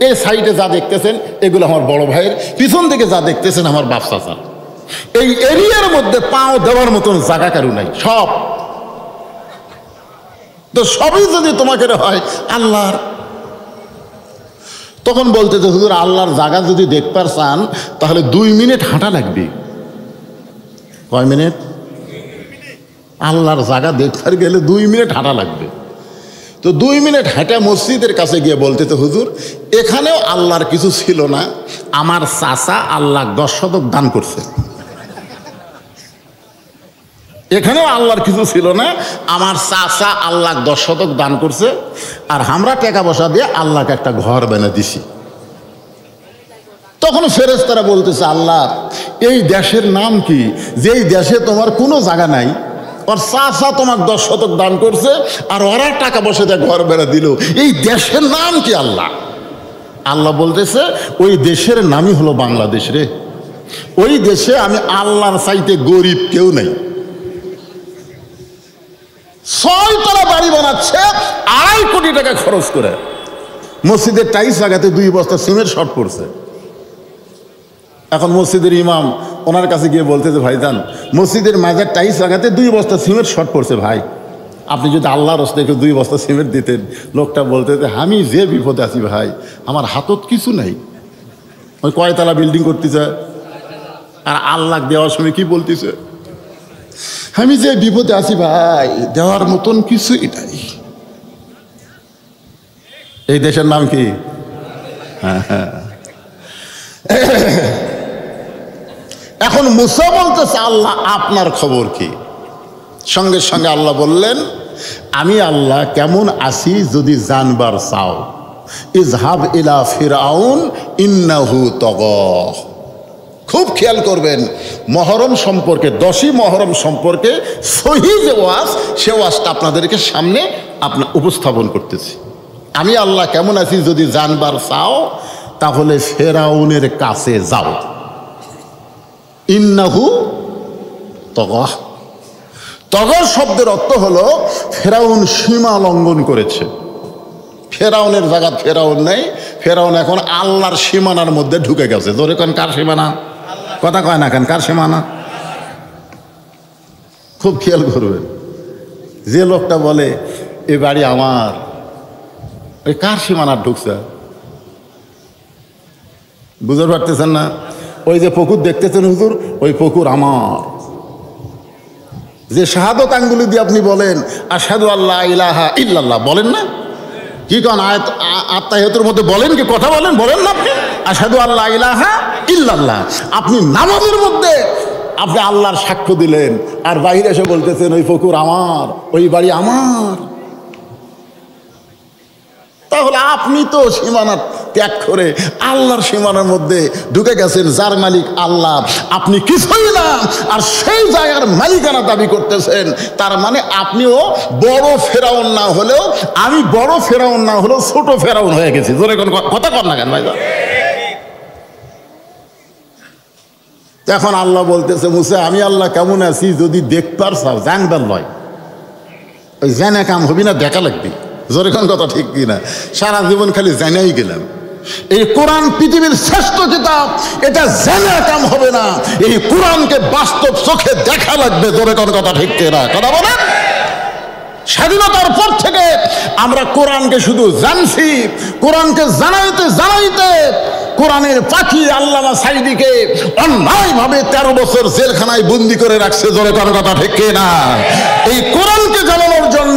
[SPEAKER 1] এই সাইডে যা দেখতেছেন এগুলো আমার বড় ভাইয়ের, পিছন দিকে যা দেখতেছেন আমার বাপ চাচা। এই এরিয়ার মধ্যে পাও দেওয়ার মতন জায়গা কারু নাই, সব। তো সবই যদি তোমাকে হয় আল্লাহর, তখন বলতে যে হুজুর আল্লাহর জায়গা যদি দেখবার চান তাহলে 2 মিনিট হাঁটা লাগবে। কয় মিনিট? আল্লাহর জায়গা দেখবার গেলে 2 মিনিট হাঁটা লাগবে। তো 2 মিনিট হেঁটে মসজিদের কাছে গিয়ে বলতেছে হুজুর এখানেও আল্লাহর কিছু ছিল না, আমার চাচা আল্লাহ 10 শতক দান করছে। এখানেও আল্লাহর কিছু ছিল না, আমার চাচা আল্লাহ 10 শতক দান করছে, আর আমরা টাকা পয়সা দিয়ে আল্লাহকে একটা ঘর বানিয়ে দিছি। তখন ফেরেশতারা বলতেছে আল্লাহ এই দেশের নাম কি, যেই দেশে তোমার কোনো জায়গা নাই, ওর চাচা তোমার 10 শতক দান করছে আর ওরা টাকা পয়সা দিয়ে ঘর বেড়া দিল, এই দেশের নাম কি? আল্লাহ আল্লাহ বলতেছে ওই দেশের নামই হলো বাংলাদেশ রে। ওই দেশে আমি আল্লাহর চাইতে গরিব কেউ নাই। 6 তলা বাড়ি বানাচ্ছে 2.5 কোটি টাকা খরচ করে। মসজিদের টাইলস লাগাতে 2 বস্তা সিমেন্ট শর্ট পড়ছে। এখন মসজিদের ইমাম ওনার কাছে গিয়ে বলতেছে ভাইজান মসজিদের মাজার টাইলস লাগাতে 2 বস্তা সিমেন্ট শর্ট পড়ছে, ভাই আপনি যদি আল্লাহর রাস্তায় 2 বস্তা সিমেন্ট দিতেন। লোকটা বলতেছে আমি যে বিপদে আছি ভাই, আমার হাতত কিছু নাই। ওই কয়তলা বিল্ডিং করতেছে আর আল্লাহ দেওয়ার সময় কি বলতেছে, আমি যে বিপদে আছি ভাই দেওয়ার মতন কিছুই নাই। এই দেশের নাম কি? এখন মুসা বলতেছে আল্লাহ আপনার খবর কি? সঙ্গে সঙ্গে আল্লাহ বললেন আমি আল্লাহ কেমন আছি যদি জানবার চাও, ইজহাব ইলা ফিরআউন ইন্নাহু তাগা। খুব খেয়াল করবেন মহরম সম্পর্কে, 10ই মহরম সম্পর্কে সহিহ যে ওয়াজ, সে ওয়াজটা আপনাদেরকে সামনে উপস্থাপন করতেছি। আমি আল্লাহ কেমন আছি যদি জানবার চাও তাহলে ফেরাউনের কাছে যাও। ইন্নাহু তাগা। তাগা শব্দের অর্থ হলো ফেরাউন সীমা লঙ্ঘন করেছে। ফেরাউনের জায়গা ফেরাউন নেই, ফেরাউন এখন আল্লাহর সীমানার মধ্যে ঢুকে গেছে। ধরে কেন কার সীমানা? কথা কয় না কেন? কার সীমানা? খুব খেয়াল করবেন। যে লোকটা বলে এ বাড়ি আমার, ওই কার সীমানা ঢুকছে? বুঝতে পারতেছেন না? ওই যে পুকুর দেখতেছেন হুজুর, ওই পুকুর আমার। যে শাহাদত আঙ্গুলি দিয়ে আপনি বলেন আশহাদু আল্লা ইলাহা ইল্লাল্লাহ, বলেন না? কি কারণ আত্মাহিয়াতের মধ্যে বলেন কি? কথা বলেন না আপনি? আশহাদু আল্লা ইলাহা ইল্লাল্লাহ। আপনি নামাজের মধ্যে আপনি আল্লাহর সাক্ষ্য দিলেন, আর বাইরে এসে বলতেছেন ওই পুকুর আমার, ওই বাড়ি আমার। তাহলে আপনি তো সীমানা ত্যাগ করে আল্লাহর সীমানার মধ্যে ঢুকে গেছেন, যার মালিক আল্লাহ, আপনি কিছুই না, আর সেই জায়গার মালিকানা দাবি করতেছেন। তার মানে আপনিও বড় ফেরাউন না হলেও, আমি বড় ফেরাউন না হলেও ছোট ফেরাউন হয়ে গেছি। জোরে কোন কথা কর না কেন ভাই? এখন আল্লাহ বলতেছে, মুসা আমি আল্লাহ কেমন আছি যদি দেখবার চাও, জানবার নয়, ওই জানা কাম হবি না, দেখা লাগবি। জোরে কোন কথা ঠিক কিনা? সারা জীবন খালি জানাই গেলাম। এই কোরআন পৃথিবীর শ্রেষ্ঠ কিতাব, এটা জেনে কাম হবে না, এই কোরআনকে বাস্তব চোখে দেখা লাগবে। জোরে কোন কথা ঠিক কিনা? কথা বলেন। স্বাধীনতার পর থেকে আমরা কোরআনকে শুধু জানছি, কোরআনকে জানাইতে জানাইতে কোরআনের পাখি আল্লামা সাইদিকে অন্যায়ভাবে 13 বছর জেলখানায় বন্দি করে রাখছে। জোরে কোন কথা ঠিক কিনা? এই কোরআনকে জানানোর জন্য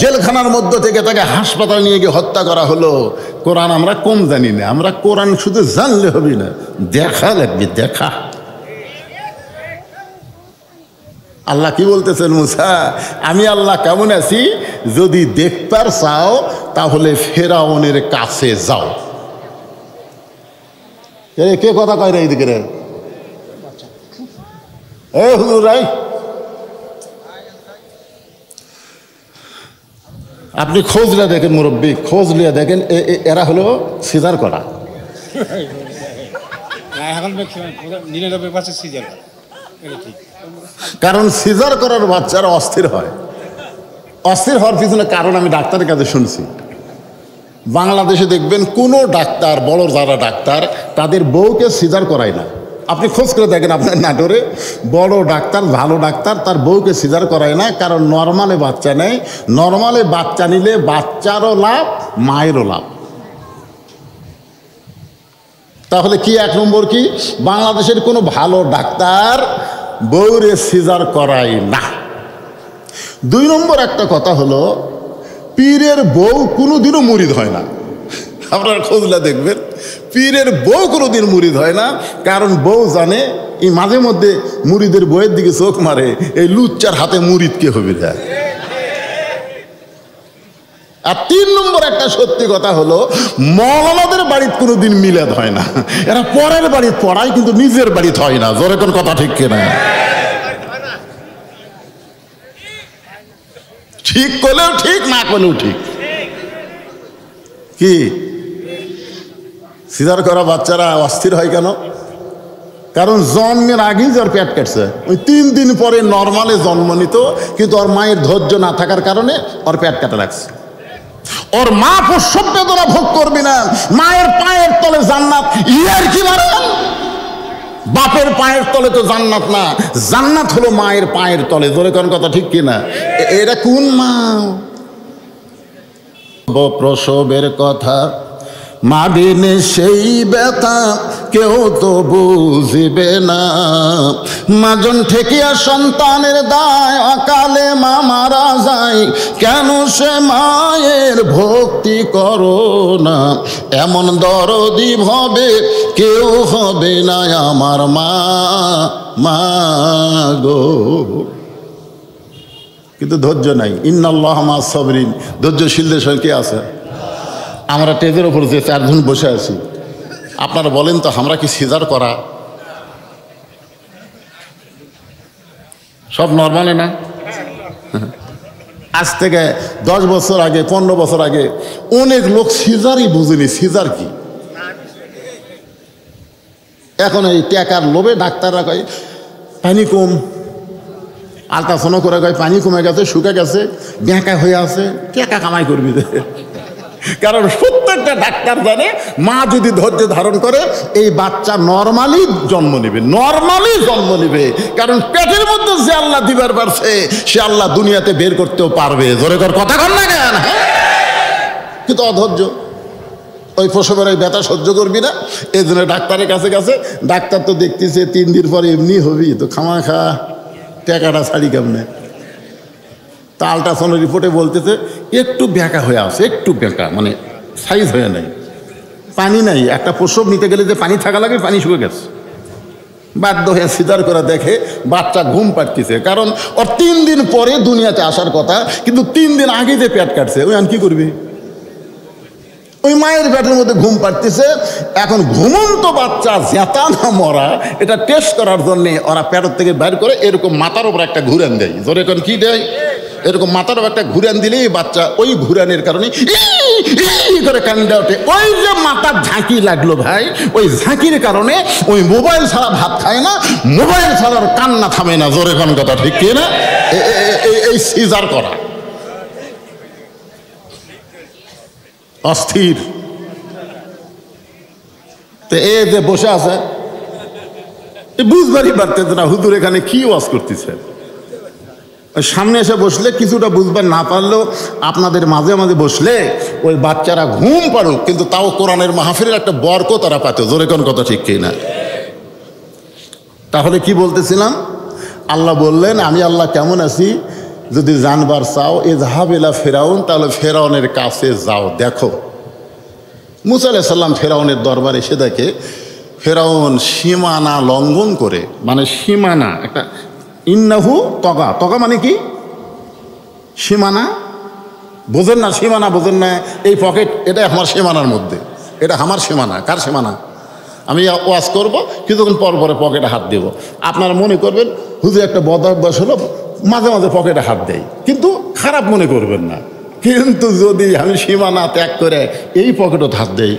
[SPEAKER 1] জেলখানার মধ্য থেকে তাকে হাসপাতালে নিয়ে গিয়ে হত্যা করা হলো। কোরআন আমরা কম জানি না, আমরা কোরআন শুধু জানলে হবে না, দেখা লাগবে, দেখা। আল্লাহ কি বলতেছেন, মুসা আমি আল্লাহ কেমন আছি যদি দেখবার চাও তাহলে ফেরাউনের কাছে যাও। কে কথা কয় রে এইদিকে রে? এ হুজুর রাই, আপনি খোঁজ লিয়া দেখেন, মুরব্বী খোঁজ লিয়া দেখেন, এরা হলো সিজার করা। কারণ সিজার করার বাচ্চারা অস্থির হয়। অস্থির হওয়ার পিছনে কারণ আমি ডাক্তারের কাছে শুনছি, বাংলাদেশে দেখবেন কোনো ডাক্তার, বড় যারা ডাক্তার, তাদের বউকে সিজার করায় না। আপনি খোঁজ করে দেখেন আপনার নাটোরে, বড় ডাক্তার, ভালো ডাক্তার, তার বউকে সিজার করায় না। কারণ নর্মালে বাচ্চা নেয়, নর্মালে বাচ্চা নিলে বাচ্চারও লাভ, মায়েরও লাভ। তাহলে কি এক নম্বর কি, বাংলাদেশের কোনো ভালো ডাক্তার বউরে সিজার করায় না। 2 নম্বর একটা কথা হলো, পীরের বউ কোনোদিনও মুরিদ হয় না। আপনারা খোঁজলা দেখবেন, পীরের বউ কোনোদিন মুরিদ হয় না। কারণ বউ জানে এই মাঝে মধ্যে মুরিদের বউয়ের দিকে চোখ মারে, এই লুচ্চার হাতে মুরিদ কে হবে যায়। আর 3 নম্বর একটা সত্যি কথা হলো, মওলানাদের বাড়িতে কোনোদিন মিলাদ হয় না। এরা পরের বাড়িতে পড়ায় কিন্তু নিজের বাড়িতে হয় না। জোরে কোন কথা ঠিক কিনা? ঠিক করলেও ঠিক, না করলেও ঠিক। কি সিজার করা বাচ্চারা অস্থির হয় কেন? কারণ জন্মের আগেই যার পেট কাটছে, ওই 3 দিন পরে নর্মালে জন্ম নিত, কিন্তু ওর মায়ের ধৈর্য না থাকার কারণে ওর পেট কাটা লাগছে। ওর মা প্রসব বেদনা ভোগ করবি না, মায়ের পায়ের তলে জান্নাত। ইয়ার কি মানে? বাপের পায়ের তলে তো জান্নাত না, জান্নাত হলো মায়ের পায়ের তলে। জোরে কোন কথা ঠিক কিনা? এটা কোন মা? প্রসবের কথা মা বিনে সেই ব্যথা কেউ তো বুঝিবে না। মাজন ঠেকিয়া সন্তানের দায়, অকালে মা মারা যায়, কেন সে মায়ের ভক্তি করো না। এমন দরদি হবে কেউ হবে না আমার মা, মা গো। কিন্তু ধৈর্য নাই। ইন্নাল্লাহ মা সাবরিন, ধৈর্যশীলদের সঙ্গে কে আছে? আমরা টেজের ওপর যে 4 জন বসে আছি, আপনারা বলেন তো আমরা কি সিজার করা? সব নর্মালে না? আজ থেকে 10 বছর আগে, 15 বছর আগে অনেক লোক সিজারই বুঝেনি সিজার কি। এখন এই টাকার লোভে ডাক্তাররা কয় পানি কম, আলট্রাসাউন্ড করে কয় পানি কমে গেছে, শুকে গেছে, ব্যাঁকা হয়ে আছে, টাকা কামাই করবি। কারণ প্রত্যেকটা ডাক্তার জানে মা যদি ধৈর্য ধারণ করে এই বাচ্চা নর্মালি জন্ম নেবে, নর্মালি জন্ম নেবে। কারণ পেটের মধ্যে যে আল্লাহ দিবার পারছে সে আল্লাহ দুনিয়াতে বের করতেও পারবে। জোরে কর কথা কর না কেন? কিন্তু অধৈর্য, ওই প্রসবের ওই ব্যথা সহ্য করবি না, এই জন্য ডাক্তারের কাছে গেছে। ডাক্তার তো দেখতেছে 3 দিন পরে এমনি হবি, তো খামা খা টাকাটা ছাড়ি কেমনে। তা আলট্রাসাউন্ড রিপোর্টে বলতেছে একটু ব্যাঁকা হয়ে আছে, একটু ব্যাঁকা, মানে সাইজ হয়ে নাই। পানি নাই, একটা প্রসব নিতে গেলে যে পানি থাকা লাগে, পানি শুকে গেছে। বাধ্য হয়ে সিজার করে দেখে বাচ্চা ঘুম পাড়তেছে, কারণ ওর 3 দিন পরে দুনিয়াতে আসার কথা, কিন্তু 3 দিন আগে যে পেট কাটছে, ওই আন কি করবি? ওই মায়ের পেটের মধ্যে ঘুম পাড়তেছে। এখন ঘুমন্ত বাচ্চা জেতা না মরা, এটা টেস্ট করার জন্য ওরা পেটের থেকে বের করে এরকম মাথার উপর একটা ঘুরান দেয়। ধরে এখন কি দেয়? এরকম মাথার উপর একটা ঘুরান দিলেই বাচ্চা ওই ঘুরানের কারণে করে কান্দা ওঠে। ওই যে মাথার ঝাঁকি লাগলো ভাই, ওই ঝাঁকির কারণে ওই মোবাইল ছাড়া ভাত খায় না, মোবাইল ছাড়ার কান্না থামে না। জোরে কোন কথা ঠিক কি না? এই সিজার করা অস্থির। তো এ যে বসে আছে বুঝবারই পারতেছে না হুজুর এখানে কি ওয়াজ করতেছে। সামনে এসে বসলে কিছুটা বুঝবার না পারলেও আপনাদের মাঝে মাঝে বসলে ওই বাচ্চারা ঘুম পাড়ুক, কিন্তু তাও কোরআনের মাহফিলের একটা বরকত তারা পাত। জোরে কোন কথা ঠিক কি না? তাহলে কি বলতেছিলাম? আল্লাহ বললেন, আমি আল্লাহ কেমন আছি? যদি জানবার চাও ইযহাবিলা ফেরাউন, তাহলে ফেরাউনের কাছে যাও, দেখো। মুসা আলাইহিস সালাম ফেরাউনের দরবারে এসে দেখে ফেরাউন সীমানা লঙ্ঘন করে, মানে সীমানা একটা ইন্নাহু তগা, তগা মানে কি? সীমানা বোঝেন না? সীমানা বোঝেন না? এই পকেট, এটা আমার সীমানার মধ্যে, এটা আমার সীমানা। কার সীমানা? আমি ওয়াজ করবো, কিছুক্ষণ পর পরে পকেটে হাত দেব। আপনারা মনে করবেন হুজুর একটা বদ অভ্যাস হলো, মাঝে মাঝে পকেটে হাত দেয়, কিন্তু খারাপ মনে করবেন না। কিন্তু যদি আমি সীমানা ত্যাগ করে এই পকেটে হাত দেই,